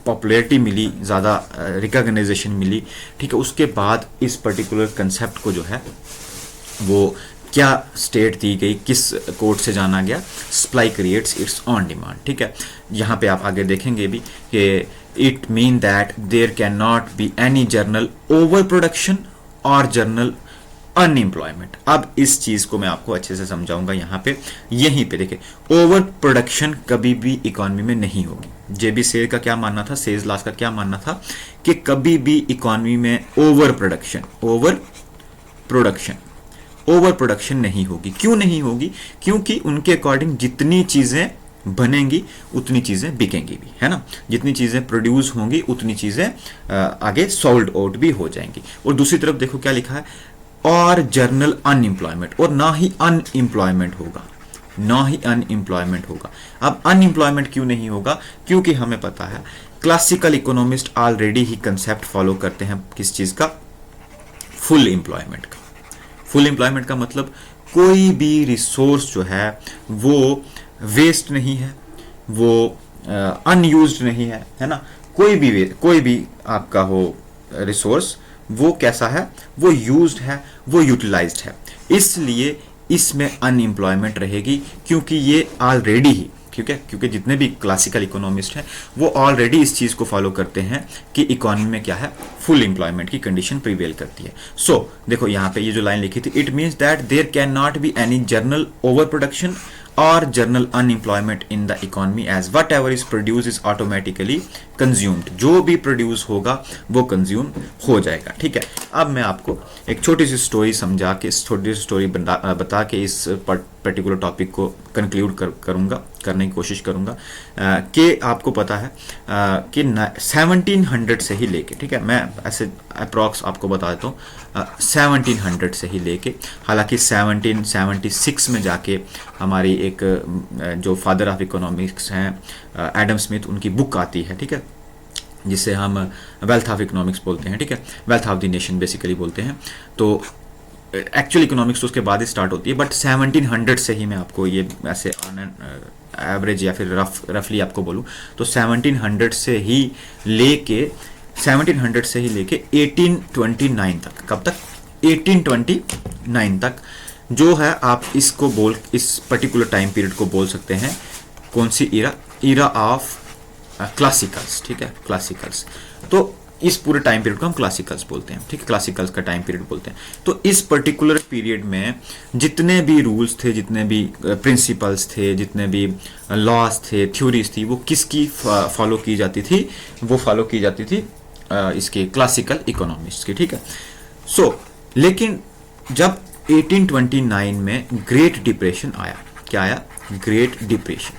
Speaker 1: popularity मिली, ज़्यादा recognition मिली, ठीक है, उसके बाद इस पर्टिकुलर कंसेप्ट को जो है वो क्या स्टेट दी गई, किस कोड से जाना गया, supply creates its own demand, ठीक है। यहाँ पे आप आगे देखेंगे भी कि it mean that there can not be any general over production और जर्नल अनएम्प्लॉयमेंट। अब इस चीज़ को मैं आपको अच्छे से समझाऊंगा यहाँ पे। यहीं पे देखिए, ओवर प्रोडक्शन कभी भी इकोनॉमी में नहीं होगी। जेबी सेल का क्या मानना था, सेज लास्ट का क्या मानना था कि कभी भी इकोनॉमी में ओवर प्रोडक्शन नहीं होगी। क्यों नहीं होगी? क्योंकि उनके अकॉर्डिंग जितनी चीज़ें बनेंगी उतनी चीज़ें बिकेंगी भी, है ना। जितनी चीज़ें प्रोड्यूस होंगी उतनी चीज़ें आगे सोल्ड आउट भी हो जाएंगी। और दूसरी तरफ देखो क्या लिखा है, और जर्नल अनएम्प्लॉयमेंट, और ना ही अनएम्प्लॉयमेंट होगा। अब अनएम्प्लॉयमेंट क्यों नहीं होगा? क्योंकि हमें पता है क्लासिकल इकोनॉमिस्ट ऑलरेडी ही कंसेप्ट फॉलो करते हैं किस चीज़ का, फुल एम्प्लॉयमेंट का। फुल एम्प्लॉयमेंट का मतलब कोई भी रिसोर्स जो है वो वेस्ट नहीं है, वो अनयूज्ड नहीं है, है ना। कोई भी आपका हो रिसोर्स, वो कैसा है, वो यूज्ड है, वो यूटिलाइज्ड है। इसलिए इसमें अनएम्प्लॉयमेंट रहेगी, क्योंकि ये ऑलरेडी ही, ठीक है, क्योंकि जितने भी क्लासिकल इकोनॉमिस्ट हैं वो ऑलरेडी इस चीज़ को फॉलो करते हैं कि इकोनॉमी में क्या है, फुल एम्प्लॉयमेंट की कंडीशन प्रिवेल करती है। सो देखो यहाँ पे ये जो लाइन लिखी थी, it means that there can not be any general over production और general unemployment in the economy as whatever is produce is automatically consumed. जो भी प्रोड्यूस होगा वो कंज्यूम हो जाएगा, ठीक है। अब मैं आपको एक छोटी सी स्टोरी समझा के, छोटी सी स्टोरी बता के इस पर्टिकुलर टॉपिक को कंक्लूड करूँगा, करने की कोशिश करूँगा कि आपको पता है कि 1700 से ही लेके, ठीक है, मैं ऐसे अप्रॉक्स आपको बता देता हूँ 1700 से ही लेके, हालांकि 1776 में जाके हमारी एक जो फादर ऑफ इकोनॉमिक्स हैं एडम स्मिथ, उनकी बुक आती है, ठीक है, जिसे हम वेल्थ ऑफ इकोनॉमिक्स बोलते हैं, ठीक है, wealth of the nation basically बोलते हैं। तो एक्चुअल इकोनॉमिक्स तो उसके बाद ही स्टार्ट होती है, बट 1700 से ही मैं आपको ये ऐसे ऑन एवरेज या फिर रफली आपको बोलूँ तो 1700 से ही लेके 1829 तक, कब तक, 1829 तक जो है, आप इसको इस पर्टिकुलर टाइम पीरियड को बोल सकते हैं कौन सी इरा ऑफ क्लासिकल्स, ठीक है, क्लासिकल्स। तो इस पूरे टाइम पीरियड को हम क्लासिकल्स बोलते हैं, ठीक है, क्लासिकल्स का टाइम पीरियड बोलते हैं। तो इस पर्टिकुलर पीरियड में जितने भी रूल्स थे, जितने भी प्रिंसिपल्स थे, जितने भी लॉज थे, थ्योरीज थी, वो किसकी फॉलो की जाती थी, वो फॉलो की जाती थी इसके क्लासिकल इकोनॉमिक्स की, ठीक है। सो लेकिन जब 1829 में ग्रेट डिप्रेशन आया, क्या आया, ग्रेट डिप्रेशन,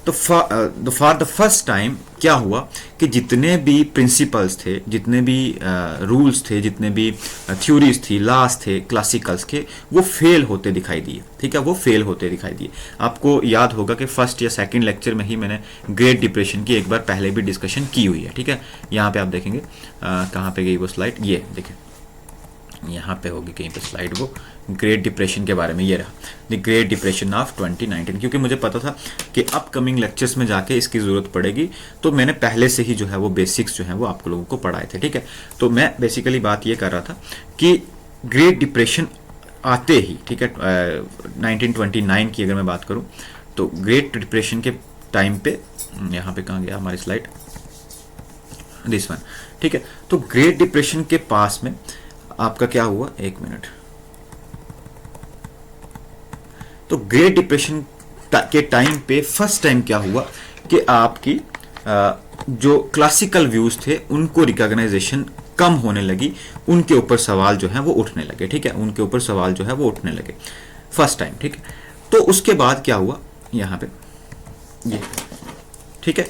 Speaker 1: तो फॉर द फर्स्ट टाइम क्या हुआ कि जितने भी प्रिंसिपल्स थे, जितने भी रूल्स थे, जितने भी थ्योरीज थी, लॉज थे क्लासिकल्स के, वो फेल होते दिखाई दिए, ठीक है, वो फेल होते दिखाई दिए। आपको याद होगा कि फर्स्ट या सेकंड लेक्चर में ही मैंने ग्रेट डिप्रेशन की एक बार पहले भी डिस्कशन की हुई है, ठीक है। यहाँ पे आप देखेंगे कहाँ पे गई वो स्लाइड, ये देखें, यहाँ पे होगी कहीं पे स्लाइड, वो ग्रेट डिप्रेशन के बारे में, ये रहा द ग्रेट डिप्रेशन ऑफ 2019। क्योंकि मुझे पता था कि अपकमिंग लेक्चर्स में जाके इसकी ज़रूरत पड़ेगी, तो मैंने पहले से ही जो है वो बेसिक्स जो है वो आप लोगों को पढ़ाए थे, ठीक है। तो मैं बेसिकली बात ये कर रहा था कि ग्रेट डिप्रेशन आते ही, ठीक है, 1929 की अगर मैं बात करूँ तो ग्रेट डिप्रेशन के टाइम पे, यहाँ पे कहाँ गया हमारी स्लाइड, दिस वन, ठीक है। तो ग्रेट डिप्रेशन के पास में आपका क्या हुआ, एक मिनट, तो ग्रेट डिप्रेशन के टाइम पे फर्स्ट टाइम क्या हुआ कि आपकी जो क्लासिकल व्यूज थे उनको रिकॉग्नाइजेशन कम होने लगी, उनके ऊपर सवाल जो है वो उठने लगे, ठीक है, उनके ऊपर सवाल जो है वो उठने लगे फर्स्ट टाइम, ठीक है। तो उसके बाद क्या हुआ, यहाँ पे ये, ठीक है,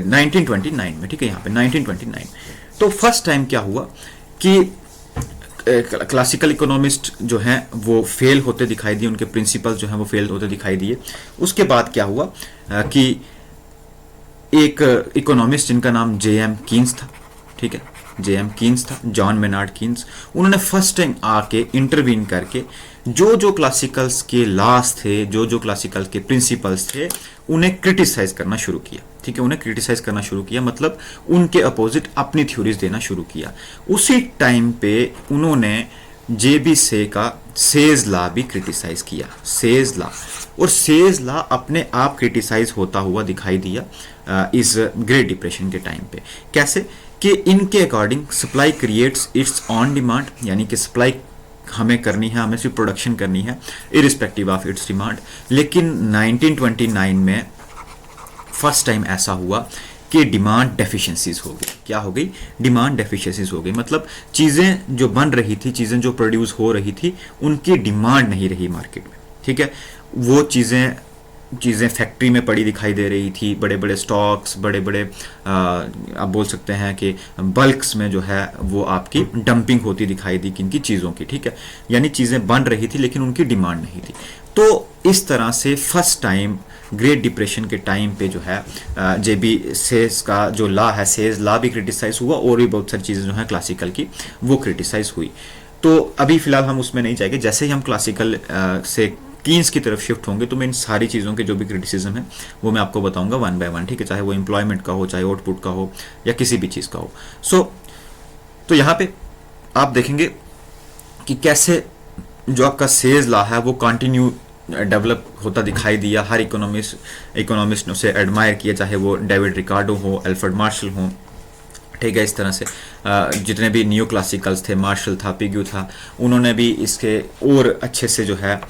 Speaker 1: 1929 में, ठीक है, यहाँ पे 1929, तो फर्स्ट टाइम क्या हुआ कि क्लासिकल इकोनॉमिस्ट जो हैं वो फेल होते दिखाई दिए, उनके प्रिंसिपल्स जो हैं वो फेल होते दिखाई दिए। उसके बाद क्या हुआ कि एक इकोनॉमिस्ट जिनका नाम जेएम कीन्स था, ठीक है, जेएम कीन्स था, जॉन मेनार्ड कीन्स, उन्होंने फर्स्ट टाइम आके इंटरवीन करके जो क्लासिकल्स के लॉज थे, जो क्लासिकल के प्रिंसिपल्स थे, उन्हें क्रिटिसाइज करना शुरू किया, ठीक है, उन्हें क्रिटिसाइज करना शुरू किया, मतलब उनके अपोजिट अपनी थ्योरीज देना शुरू किया। उसी टाइम पे उन्होंने जेबी से का सेज लॉ भी क्रिटिसाइज किया, सेज लॉ, और सेज लॉ अपने आप क्रिटिसाइज होता हुआ दिखाई दिया इस ग्रेट डिप्रेशन के टाइम पे। कैसे कि इनके according supply creates its own demand, यानी कि सप्लाई हमें करनी है, हमें सिर्फ प्रोडक्शन करनी है इरिस्पेक्टिव ऑफ इट्स डिमांड। लेकिन 1929 में फर्स्ट टाइम ऐसा हुआ कि डिमांड डेफिशिएंसीज हो गई, क्या हो गई, डिमांड डेफिशिएंसीज हो गई, मतलब चीज़ें जो बन रही थी, चीज़ें जो प्रोड्यूस हो रही थी, उनकी डिमांड नहीं रही मार्केट में, ठीक है। वो चीज़ें फैक्ट्री में पड़ी दिखाई दे रही थी, बड़े बड़े स्टॉक्स, बड़े बड़े आप बोल सकते हैं कि बल्क्स में जो है वो आपकी डंपिंग होती दिखाई दी किनकी चीज़ों की, ठीक है, यानी चीज़ें बन रही थी लेकिन उनकी डिमांड नहीं थी। तो इस तरह से फर्स्ट टाइम ग्रेट डिप्रेशन के टाइम पे जो है जेबी सेज का जो लॉ है, सेज लॉ भी क्रिटिसाइज हुआ, और भी बहुत सारी चीज़ें जो हैं क्लासिकल की वो क्रिटिसाइज हुई। तो अभी फिलहाल हम उसमें नहीं जाएंगे, जैसे ही हम क्लासिकल से कीन्स की तरफ शिफ्ट होंगे तो मैं इन सारी चीज़ों के जो भी क्रिटिसिज्म है वो मैं आपको बताऊंगा वन बाय वन, ठीक है, चाहे वो एम्प्लॉयमेंट का हो, चाहे आउटपुट का हो, या किसी भी चीज़ का हो। तो यहाँ पे आप देखेंगे कि कैसे जो आपका सेज लॉ है वो कंटिन्यू डेवलप होता दिखाई दिया। हर इकोनॉमिस्ट ने उसे एडमायर किया, चाहे वो डेविड रिकार्डो हो, अल्फ्रेड मार्शल हो, ठीक है, इस तरह से जितने भी न्यू क्लासिकल्स थे, मार्शल था, पिग्यू था, उन्होंने भी इसके और अच्छे से जो है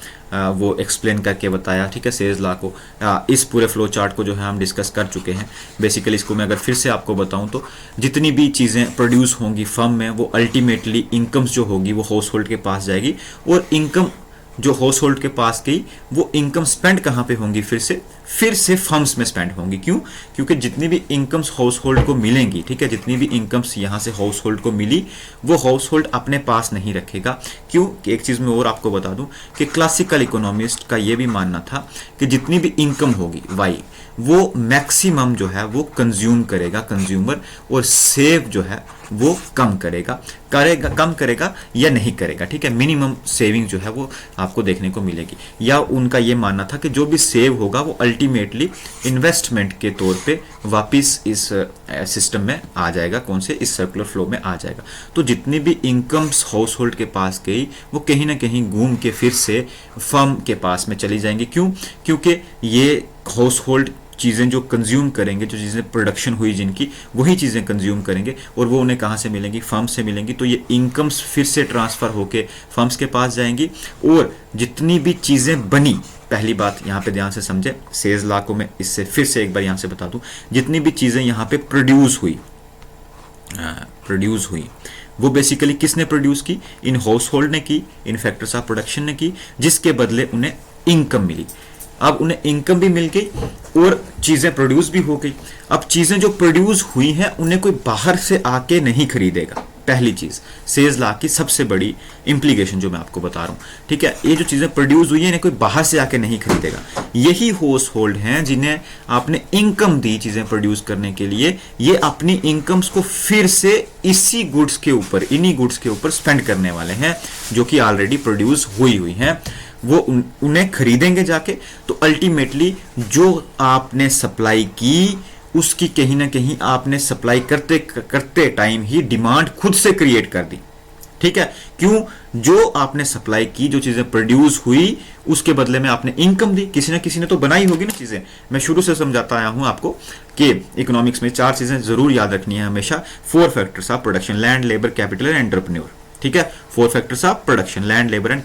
Speaker 1: वो एक्सप्लेन करके बताया, ठीक है, सेज लॉ को। इस पूरे फ्लो चार्ट को जो है हम डिस्कस कर चुके हैं। बेसिकली इसको मैं अगर फिर से आपको बताऊं तो जितनी भी चीज़ें प्रोड्यूस होंगी फर्म में, वो अल्टीमेटली इनकम्स जो होगी वो हाउस होल्ड के पास जाएगी, और इनकम जो हाउस होल्ड के पास गई वो इनकम स्पेंड कहाँ पे होंगी, फिर से फर्म्स में स्पेंड होंगी। क्यों? क्योंकि जितनी भी इनकम्स हाउस होल्ड को मिलेंगी, ठीक है, जितनी भी इनकम्स यहाँ से हाउस होल्ड को मिली वो हाउस होल्ड अपने पास नहीं रखेगा। क्यों? कि एक चीज़ मैं और आपको बता दूं कि क्लासिकल इकोनॉमिस्ट का ये भी मानना था कि जितनी भी इनकम होगी वाई, वो मैक्सिमम जो है वो कंज्यूम करेगा कंज्यूमर, और सेव जो है वो कम करेगा या नहीं करेगा, ठीक है। मिनिमम सेविंग जो है वो आपको देखने को मिलेगी। या उनका ये मानना था कि जो भी सेव होगा वो अल्टीमेटली इन्वेस्टमेंट के तौर पे वापस इस सिस्टम में आ जाएगा, कौन से, इस सर्कुलर फ्लो में आ जाएगा। तो जितनी भी इनकम्स हाउस होल्ड के पास गई वो कहीं ना कहीं घूम के फिर से फर्म के पास में चली जाएंगी। क्यों? क्योंकि ये हाउस होल्ड चीज़ें जो कंज्यूम करेंगे, जो चीज़ें प्रोडक्शन हुई जिनकी, वही चीज़ें कंज्यूम करेंगे, और वो उन्हें कहाँ से मिलेंगी, फर्म से मिलेंगी। तो ये इनकम्स फिर से ट्रांसफ़र होके फर्म्स के पास जाएंगी, और जितनी भी चीज़ें बनी, पहली बात यहाँ पे ध्यान से समझे, सेल्स लॉ को मैं इससे फिर से एक बार यहाँ से बता दूँ, जितनी भी चीज़ें यहाँ पे प्रोड्यूस हुई वो बेसिकली किसने प्रोड्यूस की, इन हाउस होल्ड ने की, इन फैक्टर्स ऑफ प्रोडक्शन ने की, जिसके बदले उन्हें इनकम मिली। अब उन्हें इनकम भी मिल गई और चीज़ें प्रोड्यूस भी हो गई। अब चीज़ें जो प्रोड्यूस हुई हैं उन्हें कोई बाहर से आके नहीं खरीदेगा। पहली चीज़ सेल्स लॉ की सबसे बड़ी इम्प्लीकेशन जो मैं आपको बता रहा हूँ, ठीक है, ये जो चीज़ें प्रोड्यूस हुई है इन्हें कोई बाहर से आके नहीं खरीदेगा। यही हाउस होल्ड हैं जिन्हें आपने इनकम दी चीज़ें प्रोड्यूस करने के लिए, ये अपनी इनकम्स को फिर से इन्हीं गुड्स के ऊपर स्पेंड करने वाले हैं जो कि ऑलरेडी प्रोड्यूस हुई हैं। वो उन्हें खरीदेंगे जाके, तो अल्टीमेटली जो आपने सप्लाई की उसकी कहीं ना कहीं आपने सप्लाई करते टाइम ही डिमांड खुद से क्रिएट कर दी, ठीक है। क्यों? जो आपने सप्लाई की, जो चीजें प्रोड्यूस हुई, उसके बदले में आपने इनकम दी, किसी ने तो बनाई होगी ना चीजें। मैं शुरू से समझाता आया हूं आपको कि इकोनॉमिक्स में 4 चीजें जरूर याद रखनी है हमेशा। 4 factors of production, land, labour, capital and entrepreneur, ठीक है। 4 factors of production, land, labour,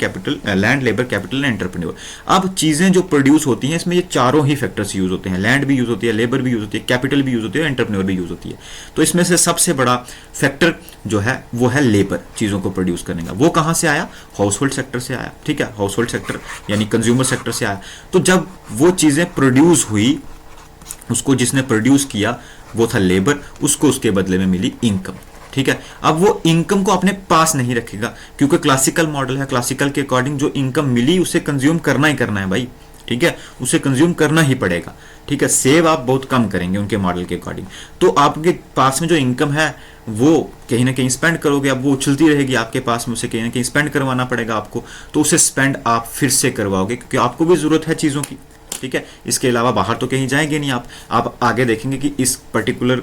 Speaker 1: capital and entrepreneur. अब चीजें जो प्रोड्यूस होती हैं इसमें ये चारों ही फैक्टर्स यूज होते हैं, लैंड भी यूज होती है, लेबर भी यूज होती है, कैपिटल भी यूज होती है, एंटरप्रेन्योर भी यूज होती है। तो इसमें से सबसे बड़ा फैक्टर जो है वो है लेबर, चीजों को प्रोड्यूस करने का। वो कहां से आया? हाउस होल्ड सेक्टर से आया, ठीक है, हाउस होल्ड सेक्टर यानी कंज्यूमर सेक्टर से आया। तो जब वो चीजें प्रोड्यूस हुई, उसको जिसने प्रोड्यूस किया वो था लेबर, उसको उसके बदले में मिली इनकम, ठीक है। अब वो इनकम को अपने पास नहीं रखेगा क्योंकि क्लासिकल मॉडल है, क्लासिकल के अकॉर्डिंग जो इनकम मिली उसे कंज्यूम करना ही करना है भाई, ठीक है, उसे कंज्यूम करना ही पड़ेगा, ठीक है। सेव आप बहुत कम करेंगे उनके मॉडल के अकॉर्डिंग। तो आपके पास में जो इनकम है वो कहीं ना कहीं स्पेंड करोगे, अब वो उछलती रहेगी आपके पास में, उसे कहीं ना कहीं स्पेंड करवाना पड़ेगा आपको, तो उसे स्पेंड आप फिर से करवाओगे क्योंकि आपको भी जरूरत है चीज़ों की, ठीक है। इसके अलावा बाहर तो कहीं जाएंगे नहीं आप आगे देखेंगे कि इस पर्टिकुलर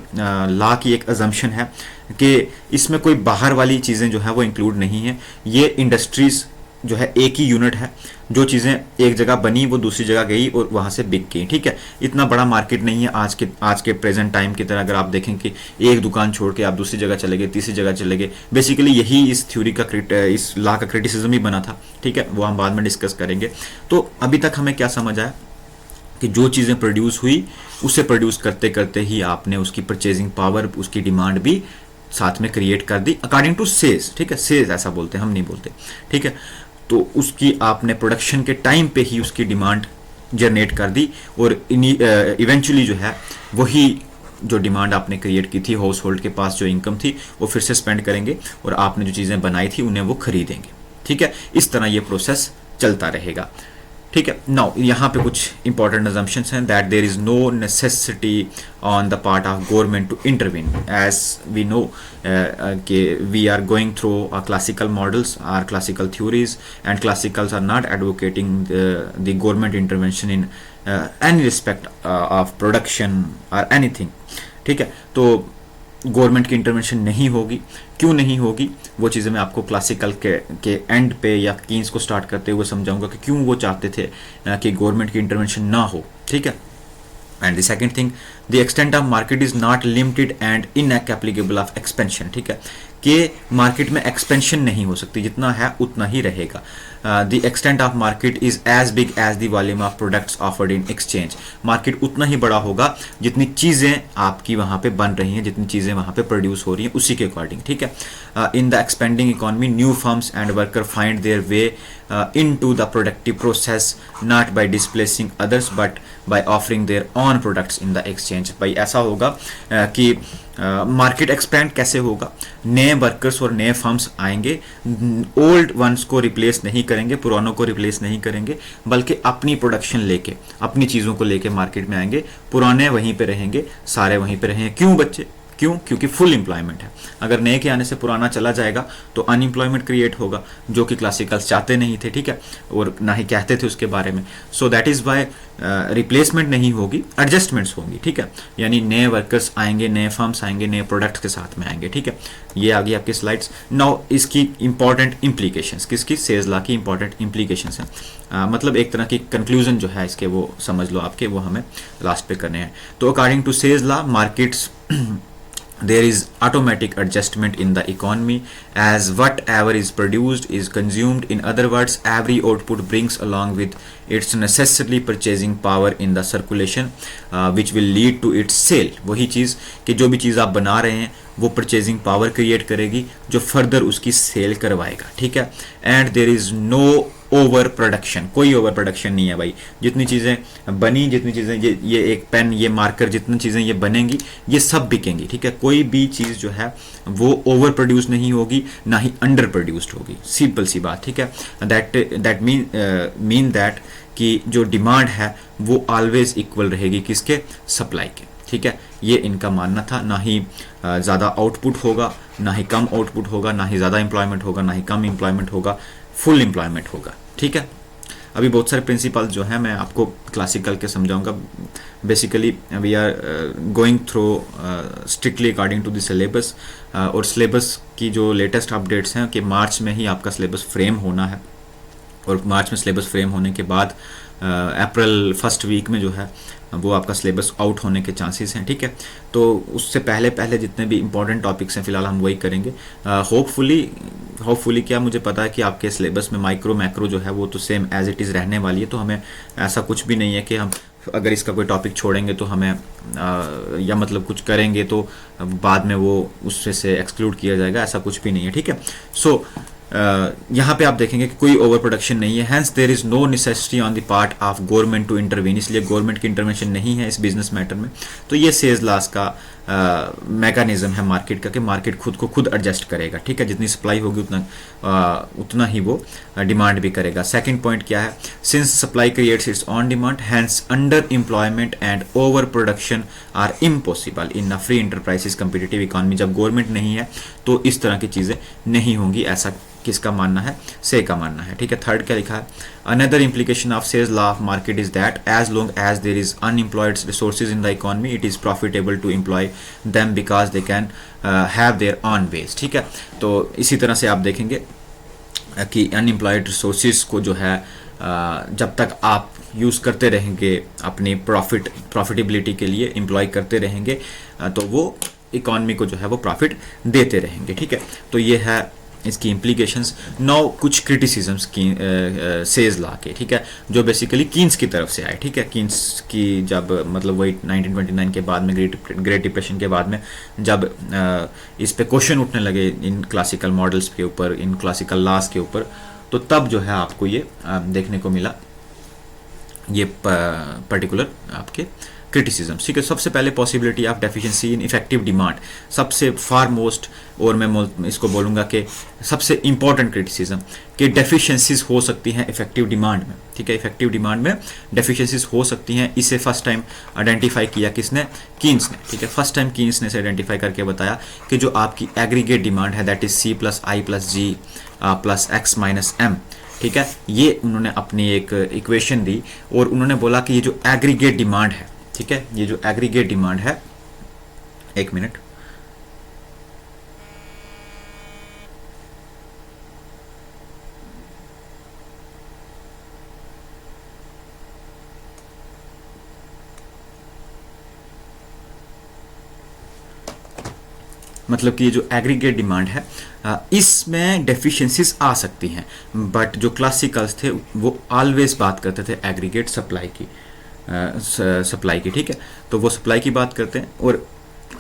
Speaker 1: लॉ की एक अजम्पशन है कि इसमें कोई बाहर वाली चीज़ें जो है वो इंक्लूड नहीं है। ये इंडस्ट्रीज जो है एक ही यूनिट है, जो चीज़ें एक जगह बनी वो दूसरी जगह गई और वहाँ से बिक गई, ठीक है। इतना बड़ा मार्केट नहीं है आज के प्रेजेंट टाइम की तरह। अगर आप देखें कि एक दुकान छोड़ के आप दूसरी जगह चले गए, तीसरी जगह चले गए, बेसिकली यही इस थ्योरी का इस लॉ का क्रिटिसिज्म ही बना था, ठीक है, वो हम बाद में डिस्कस करेंगे। तो अभी तक हमें क्या समझ आया कि जो चीज़ें प्रोड्यूस हुई उसे प्रोड्यूस करते करते ही आपने उसकी परचेजिंग पावर, उसकी डिमांड भी साथ में क्रिएट कर दी अकॉर्डिंग टू सेल्स, ठीक है। सेल्स ऐसा बोलते हैं, हम नहीं बोलते, ठीक है। तो उसकी आपने प्रोडक्शन के टाइम पे ही उसकी डिमांड जनरेट कर दी और इवेंचुअली जो है वही जो डिमांड आपने क्रिएट की थी, हाउस होल्ड के पास जो इनकम थी वो फिर से स्पेंड करेंगे और आपने जो चीज़ें बनाई थी उन्हें वो खरीदेंगे, ठीक है। इस तरह ये प्रोसेस चलता रहेगा, ठीक है। नाउ यहाँ पे कुछ इंपॉर्टेंट अजम्पशंस हैं that there is no necessity on the part of government to intervene, as we know कि we are going through classical models or classical theories and classicals are not advocating the government intervention in any respect of production or anything, ठीक है। तो government की intervention नहीं होगी। क्यों नहीं होगी वो चीज़ें मैं आपको क्लासिकल के एंड पे या कीन्स को स्टार्ट करते हुए समझाऊंगा कि क्यों वो चाहते थे कि गवर्नमेंट की इंटरवेंशन ना हो, ठीक है। And the second thing, the extent of market is not limited and inapplicable of expansion, ठीक है, कि मार्केट में एक्सपेंशन नहीं हो सकती, जितना है उतना ही रहेगा। The extent of market is as big as the volume of products offered in exchange, market उतना ही बड़ा होगा जितनी चीज़ें आपकी वहाँ पे बन रही हैं, जितनी चीज़ें वहाँ पे प्रोड्यूस हो रही हैं उसी के अकॉर्डिंग, ठीक है। In the expanding economy new firms and worker find their way into the productive process, not by displacing others but by offering their own products in the exchange। भाई ऐसा होगा कि मार्केट एक्सपेंड कैसे होगा, नए workers और नए firms आएंगे, ओल्ड वंस को रिप्लेस नहीं करेंगे, पुरानों को रिप्लेस नहीं करेंगे, बल्कि अपनी प्रोडक्शन लेके, अपनी चीज़ों को लेके मार्केट में आएंगे, पुराने वहीं पे रहेंगे, सारे वहीं पे रहेंगे। क्यों बच्चे? क्यों? क्योंकि फुल एम्प्लॉयमेंट है। अगर नए के आने से पुराना चला जाएगा तो अनएम्प्लॉयमेंट क्रिएट होगा, जो कि क्लासिकल्स चाहते नहीं थे, ठीक है, और ना ही कहते थे उसके बारे में। So that is why replacement नहीं होगी, एडजस्टमेंट्स होंगी, ठीक है, यानी नए वर्कर्स आएंगे, नए फर्म्स आएंगे, नए प्रोडक्ट्स के साथ में आएंगे, ठीक है। ये आ गई आपकी स्लाइड्स। नाउ इसकी इंपॉर्टेंट इम्प्लीकेशंस, किसकी? सेज लॉ की इंपॉर्टेंट इम्प्लीकेशंस हैं। मतलब एक तरह की कंक्लूजन जो है इसके, वो समझ लो आपके, वो हमें लास्ट पे करने हैं। तो according to Say's law, markets there is automatic adjustment in the economy as whatever is produced is consumed. In other words, every output brings along with its necessarily purchasing power in the circulation, which will lead to its sale। वही चीज़ कि जो भी चीज़ आप बना रहे हैं वो purchasing power create करेगी, जो फर्दर उसकी सेल करवाएगा, ठीक है। And there is no over production, कोई ओवर प्रोडक्शन नहीं है भाई। जितनी चीज़ें बनी, जितनी चीज़ें ये एक पेन, ये मार्कर, जितनी चीज़ें ये बनेंगी, ये सब बिकेंगी, ठीक है। कोई भी चीज़ जो है वो ओवर प्रोड्यूस नहीं होगी, ना ही अंडर प्रोड्यूस्ड होगी, सिंपल सी बात, ठीक है। दैट मीन दैट कि जो डिमांड है वो ऑलवेज इक्वल रहेगी किसके? सप्लाई के, ठीक है। ये इनका मानना था। ना ही ज़्यादा आउटपुट होगा, ना ही कम आउटपुट होगा, ना ही ज़्यादा एम्प्लॉयमेंट होगा, ना ही कम एम्प्लॉयमेंट होगा, फुल एम्प्लॉयमेंट होगा, ठीक है। अभी बहुत सारे प्रिंसिपल जो है मैं आपको क्लासिकल के समझाऊंगा। Basically we are going through strictly according to the syllabus, और सिलेबस की जो लेटेस्ट अपडेट्स हैं कि मार्च में ही आपका सिलेबस फ्रेम होना है, और मार्च में सिलेबस फ्रेम होने के बाद अप्रैल फर्स्ट वीक में जो है वो आपका सिलेबस आउट होने के चांसेस हैं, ठीक है। तो उससे पहले पहले जितने भी इंपॉर्टेंट टॉपिक्स हैं फिलहाल हम वही करेंगे। होपफुली क्या, मुझे पता है कि आपके सिलेबस में माइक्रो मैक्रो जो है वो तो सेम एज इट इज़ रहने वाली है, तो हमें ऐसा कुछ भी नहीं है कि हम अगर इसका कोई टॉपिक छोड़ेंगे तो हमें या मतलब कुछ करेंगे तो बाद में वो उससे से एक्सक्लूड किया जाएगा, ऐसा कुछ भी नहीं है, ठीक है। सो यहाँ पे आप देखेंगे कि कोई ओवर प्रोडक्शन नहीं है। Hence there is no necessity on the part of government to intervene, इसलिए गवर्नमेंट की इंटरवेंशन नहीं है इस बिजनेस मैटर में। तो ये सेज लॉस का मैकेनिज्म है मार्केट का, कि मार्केट खुद को खुद एडजस्ट करेगा, ठीक है। जितनी सप्लाई होगी उतना ही वो डिमांड भी करेगा। सेकंड पॉइंट क्या है? Since supply creates its own demand, hence under employment and over production are impossible in a free enterprises competitive economy. जब गवर्नमेंट नहीं है तो इस तरह की चीज़ें नहीं होंगी, ऐसा किसका मानना है? से का मानना है, ठीक है। थर्ड क्या लिखा है? Another implication of Say's law of market is that as long as there is unemployed resources in the economy it is profitable to employ them because they can have their own wage, ठीक है। तो इसी तरह से आप देखेंगे कि unemployed resources को जो है जब तक आप यूज़ करते रहेंगे अपनी प्रॉफिटेबिलिटी के लिए, एम्प्लॉय करते रहेंगे, तो वो इकॉनमी को जो है वो प्रॉफिट देते रहेंगे, ठीक है। तो ये है इसकी इम्प्लीकेशंस। नाउ कुछ क्रिटिसिजम्स की सेज लॉ के, ठीक है, जो बेसिकली कीन्स की तरफ से आए, ठीक है। कीन्स की जब मतलब वही 1929 के बाद में ग्रेट डिप्रेशन के बाद में जब इस पे क्वेश्चन उठने लगे इन क्लासिकल मॉडल्स के ऊपर, इन क्लासिकल लॉज के ऊपर, तो तब जो है आपको ये देखने को मिला ये पर्टिकुलर आपके क्रिटिसिज्म, ठीक है। सबसे पहले possibility of deficiency in effective demand, सबसे फार मोस्ट, और मैं इसको बोलूँगा कि सबसे इंपॉर्टेंट क्रिटिसिज्म कि डेफिशिएंसीज हो सकती हैं इफेक्टिव डिमांड में, ठीक है। इफेक्टिव डिमांड में डेफिशिएंसीज हो सकती हैं। इसे फर्स्ट टाइम आइडेंटिफाई किया किसने? कीन्स ने, ठीक है। फर्स्ट टाइम कीन्स ने इसे आइडेंटिफाई करके बताया कि जो आपकी एग्रीगेट डिमांड है that is C plus I plus G plus X minus M, ठीक है। ये उन्होंने अपनी एक इक्वेशन दी और उन्होंने बोला कि ये जो एग्रीगेट डिमांड है, ठीक है, ये जो एग्रीगेट डिमांड है, एक मिनट, मतलब कि ये जो एग्रीगेट डिमांड है इसमें डेफिशिएंसीज आ सकती हैं, बट जो क्लासिकल्स थे वो ऑलवेज बात करते थे एग्रीगेट सप्लाई की, ठीक है। तो वो सप्लाई की बात करते हैं और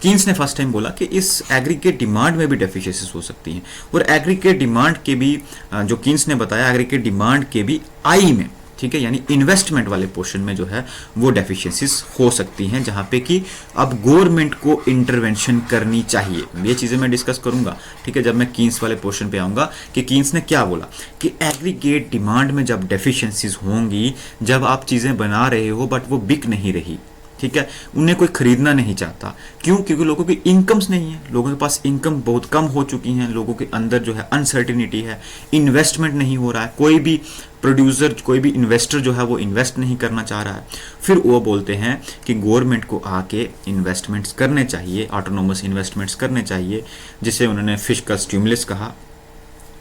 Speaker 1: कीन्स ने फर्स्ट टाइम बोला कि इस एग्रीगेट डिमांड में भी डेफिशिएंसीज हो सकती हैं, और एग्रीगेट डिमांड के भी जो कीन्स ने बताया, एग्रीगेट डिमांड के भी आई में, ठीक है, यानी इन्वेस्टमेंट वाले पोर्शन में जो है वो डेफिशिएंसीज हो सकती हैं, जहां पे कि अब गवर्नमेंट को इंटरवेंशन करनी चाहिए। ये चीज़ें मैं डिस्कस करूंगा, ठीक है, जब मैं कीन्स वाले पोर्शन पे आऊंगा कि कीन्स ने क्या बोला कि एग्रीगेट डिमांड में जब डेफिशिएंसीज होंगी, जब आप चीज़ें बना रहे हो बट वो बिक नहीं रही, ठीक है, उन्हें कोई खरीदना नहीं चाहता, क्यों? क्योंकि लोगों की इनकम्स नहीं है, लोगों के पास इनकम बहुत कम हो चुकी हैं, लोगों के अंदर जो है अनसर्टिनिटी है, इन्वेस्टमेंट नहीं हो रहा है, कोई भी प्रोड्यूसर, कोई भी इन्वेस्टर जो है वो इन्वेस्ट नहीं करना चाह रहा है। फिर वो बोलते हैं कि गवर्नमेंट को आके इन्वेस्टमेंट्स करने चाहिए, ऑटोनोमस इन्वेस्टमेंट्स करने चाहिए, जिसे उन्होंने फिस्कल स्टिमुलस कहा।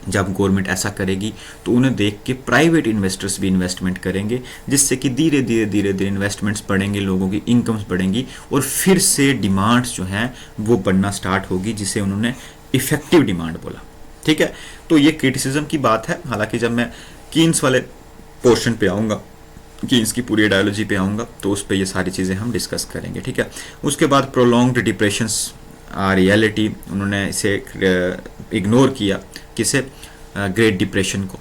Speaker 1: जब गवर्नमेंट ऐसा करेगी तो उन्हें देख के प्राइवेट इन्वेस्टर्स भी इन्वेस्टमेंट करेंगे, जिससे कि धीरे धीरे इन्वेस्टमेंट्स बढ़ेंगे, लोगों की इनकम्स बढ़ेंगी, और फिर से डिमांड्स जो हैं वो बढ़ना स्टार्ट होगी, जिसे उन्होंने इफेक्टिव डिमांड बोला, ठीक है। तो ये क्रिटिसिज्म की बात है। हालांकि जब मैं कीन्स वाले पोर्शन पे आऊँगा, कीन्स की पूरी आइडियोलॉजी पे आऊँगा, तो उस पर ये सारी चीज़ें हम डिस्कस करेंगे, ठीक है। उसके बाद प्रोलॉन्ग्ड डिप्रेशंस रियलिटी, उन्होंने इसे इग्नोर किया, किसे? ग्रेट डिप्रेशन को।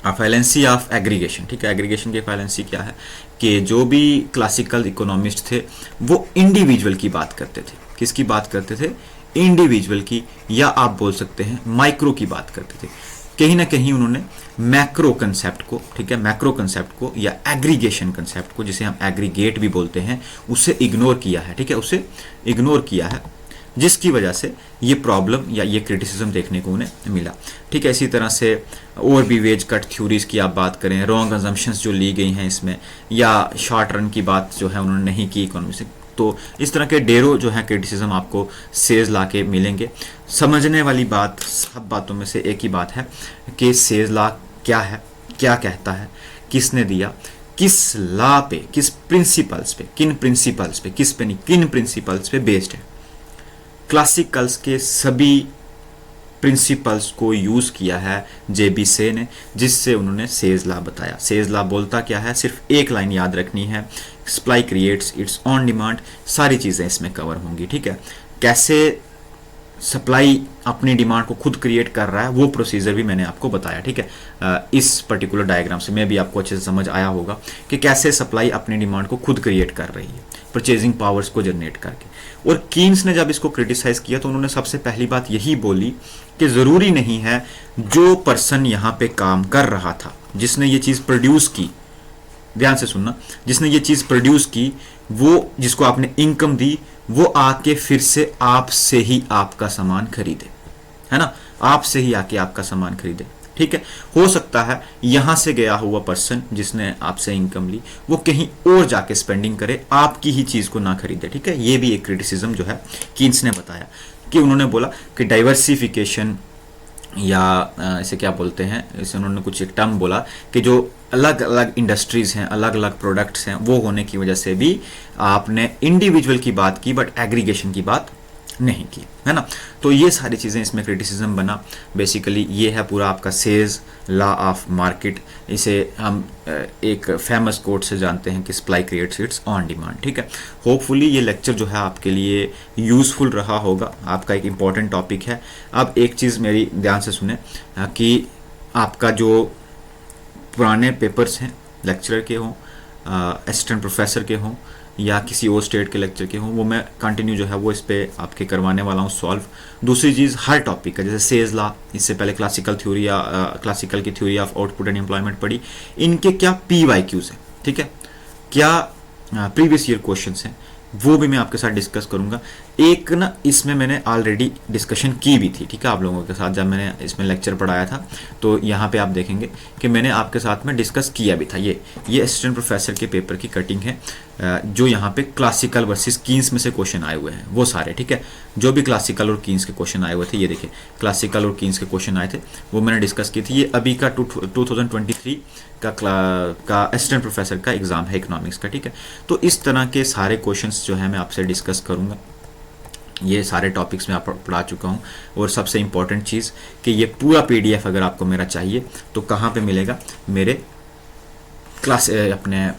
Speaker 1: फाइलेंसी ऑफ एग्रीगेशन, ठीक है, एग्रीगेशन की फाइलेंसी क्या है कि जो भी क्लासिकल इकोनॉमिस्ट थे वो इंडिविजुअल की बात करते थे। किसकी बात करते थे? इंडिविजुअल की, या आप बोल सकते हैं माइक्रो की बात करते थे। कहीं ना कहीं उन्होंने मैक्रो कंसेप्ट को, ठीक है, मैक्रो कंसेप्ट को या एग्रीगेशन कंसेप्ट को, जिसे हम एग्रीगेट भी बोलते हैं, उसे इग्नोर किया है, ठीक है, उसे इग्नोर किया है, जिसकी वजह से ये प्रॉब्लम या ये क्रिटिसिज्म देखने को उन्हें मिला, ठीक है। इसी तरह से और भी वेज कट थ्योरीज की आप बात करें, रॉन्ग अजम्पशंस जो ली गई हैं इसमें, या शॉर्ट रन की बात जो है उन्होंने नहीं की इकोनॉमी से, तो इस तरह के डेरो जो है क्रिटिसिज्म आपको सेज ला के मिलेंगे। समझने वाली बात, सब बातों में से एक ही बात है कि सेज ला क्या है, क्या कहता है, किसने दिया, किस ला पे, किस प्रिंसिपल्स पे, किन प्रिंसिपल्स पे, किस पे नहीं, किन प्रिंसिपल्स पे बेस्ड है। क्लासिकल्स के सभी प्रिंसिपल्स को यूज़ किया है जेबी से ने, जिससे उन्होंने सेज ला बताया। सेज ला बोलता क्या है? सिर्फ एक लाइन याद रखनी है, supply creates its own demand. सारी चीज़ें इसमें कवर होंगी, ठीक है। कैसे सप्लाई अपनी डिमांड को खुद क्रिएट कर रहा है वो प्रोसीजर भी मैंने आपको बताया, ठीक है। इस पर्टिकुलर डायग्राम से मैं भी आपको अच्छे से समझ आया होगा कि कैसे सप्लाई अपनी डिमांड को खुद क्रिएट कर रही है, परचेजिंग पावर्स को जनरेट करके। और कीन्स ने जब इसको क्रिटिसाइज किया तो उन्होंने सबसे पहली बात यही बोली कि ज़रूरी नहीं है जो पर्सन यहाँ पे काम कर रहा था, जिसने ये चीज़ प्रोड्यूस की, ध्यान से सुनना, जिसने ये चीज़ प्रोड्यूस की, वो जिसको आपने इनकम दी, वो आके फिर से आपसे ही आपका सामान खरीदे, है ना, आपसे ही आके आपका सामान खरीदे, ठीक है। हो सकता है यहां से गया हुआ पर्सन जिसने आपसे इनकम ली वो कहीं और जाके स्पेंडिंग करे, आपकी ही चीज को ना खरीदे, ठीक है। ये भी एक क्रिटिसिज्म जो है कीन्स ने बताया कि उन्होंने बोला कि डाइवर्सिफिकेशन या इसे क्या बोलते हैं, इसे उन्होंने कुछ एक टर्म बोला कि जो अलग अलग इंडस्ट्रीज हैं, अलग अलग प्रोडक्ट्स हैं, वो होने की वजह से भी आपने इंडिविजुअल की बात की बट एग्रीगेशन की बात नहीं की, है ना। तो ये सारी चीज़ें इसमें क्रिटिसिज्म बना। बेसिकली ये है पूरा आपका सेज लॉ ऑफ मार्केट। इसे हम एक फेमस कोट से जानते हैं कि supply creates its own demand, ठीक है। होपफुली ये लेक्चर जो है आपके लिए यूज़फुल रहा होगा, आपका एक इम्पॉर्टेंट टॉपिक है। अब एक चीज़ मेरी ध्यान से सुने कि आपका जो पुराने पेपर्स हैं, लेक्चरर के हों, असिस्टेंट प्रोफेसर के हों या किसी और स्टेट के लेक्चर के हों, वो मैं कंटिन्यू जो है वो इस पे आपके करवाने वाला हूँ सॉल्व। दूसरी चीज़ हर टॉपिक का, जैसे सेज लॉ, इससे पहले क्लासिकल थ्योरी या क्लासिकल की theory of output and employment पढ़ी, इनके क्या PYQs हैं, ठीक है, क्या प्रीवियस ईयर क्वेश्चंस हैं, वो भी मैं आपके साथ डिस्कस करूंगा। एक ना इसमें मैंने ऑलरेडी डिस्कशन की भी थी, ठीक है, आप लोगों के साथ जब मैंने इसमें लेक्चर पढ़ाया था, तो यहाँ पे आप देखेंगे कि मैंने आपके साथ में डिस्कस किया भी था। ये असिस्टेंट प्रोफेसर के पेपर की कटिंग है, जो यहाँ पे क्लासिकल वर्सेस कीन्स में से क्वेश्चन आए हुए हैं वो सारे, ठीक है। जो भी क्लासिकल और कीन्स के क्वेश्चन आए हुए थे, ये देखिए क्लासिकल और कीन्स के क्वेश्चन आए थे, वो मैंने डिस्कस की थी। ये अभी का 2023 का असिस्टेंट प्रोफेसर का एग्जाम है इकोनॉमिक्स का, ठीक है। तो इस तरह के सारे क्वेश्चंस जो है मैं आपसे डिस्कस करूंगा। ये सारे टॉपिक्स मैं आप पढ़ा चुका हूँ। और सबसे इम्पॉर्टेंट चीज़ कि ये पूरा PDF अगर आपको मेरा चाहिए तो कहाँ पे मिलेगा? मेरे क्लास अपने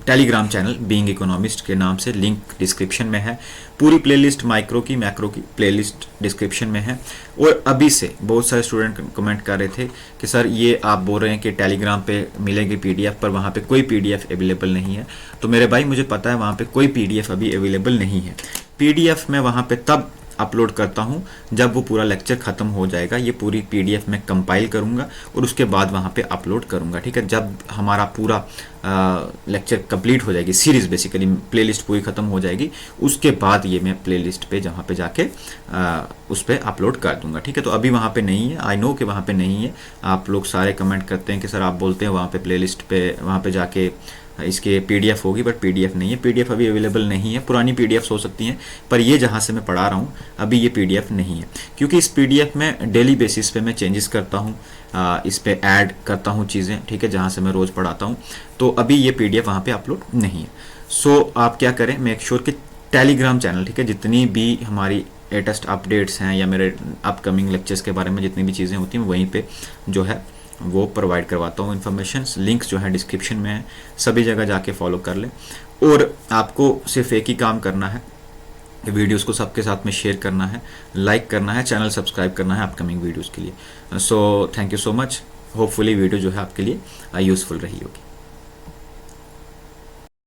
Speaker 1: टेलीग्राम चैनल बीइंग इकोनॉमिस्ट के नाम से, लिंक डिस्क्रिप्शन में है। पूरी प्लेलिस्ट माइक्रो की मैक्रो की प्लेलिस्ट डिस्क्रिप्शन में है। और अभी से बहुत सारे स्टूडेंट कमेंट कर रहे थे कि सर ये आप बोल रहे हैं कि टेलीग्राम पे मिलेगी पीडीएफ, पर वहाँ पे कोई पीडीएफ अवेलेबल नहीं है। तो मेरे भाई मुझे पता है वहाँ पे कोई पीडीएफ अभी अवेलेबल नहीं है। पीडीएफ मैं वहाँ पे तब अपलोड करता हूँ जब वो पूरा लेक्चर ख़त्म हो जाएगा। ये पूरी पीडीएफ मैं कंपाइल करूँगा और उसके बाद वहाँ पे अपलोड करूँगा, ठीक है। जब हमारा पूरा लेक्चर कंप्लीट हो जाएगी, सीरीज़ बेसिकली प्लेलिस्ट पूरी ख़त्म हो जाएगी, उसके बाद ये मैं प्लेलिस्ट पे जहाँ पे जाके उस पर अपलोड कर दूँगा, ठीक है। तो अभी वहाँ पे नहीं है, आई नो कि वहाँ पे नहीं है। आप लोग सारे कमेंट करते हैं कि सर आप बोलते हैं वहाँ पे प्लेलिस्ट पे वहाँ पे जाके इसके पीडीएफ होगी, बट पीडीएफ नहीं है। पीडीएफ अभी अवेलेबल नहीं है। पुरानी पीडीएफ हो सकती हैं, पर ये जहाँ से मैं पढ़ा रहा हूँ अभी ये पीडीएफ नहीं है, क्योंकि इस पीडीएफ में डेली बेसिस पे मैं चेंजेस करता हूँ, इस पे ऐड करता हूँ चीज़ें, ठीक है, जहाँ से मैं रोज़ पढ़ाता हूँ। तो अभी ये पीडीएफ वहाँ पे अपलोड नहीं है। सो आप क्या करें, मेक श्योर कि टेलीग्राम चैनल, ठीक है, जितनी भी हमारी लेटेस्ट अपडेट्स हैं या मेरे अपकमिंग लेक्चर्स के बारे में जितनी भी चीज़ें होती हैं वहीं पे जो है वो प्रोवाइड करवाता हूँ इन्फॉर्मेशन। लिंक्स जो है डिस्क्रिप्शन में है, सभी जगह जाके फॉलो कर लें। और आपको सिर्फ एक ही काम करना है, वीडियोस को सबके साथ में शेयर करना है, लाइक करना है, चैनल सब्सक्राइब करना है अपकमिंग वीडियोस के लिए। So thank you so much. Hopefully video जो है आपके लिए यूज़फुल रही होगी।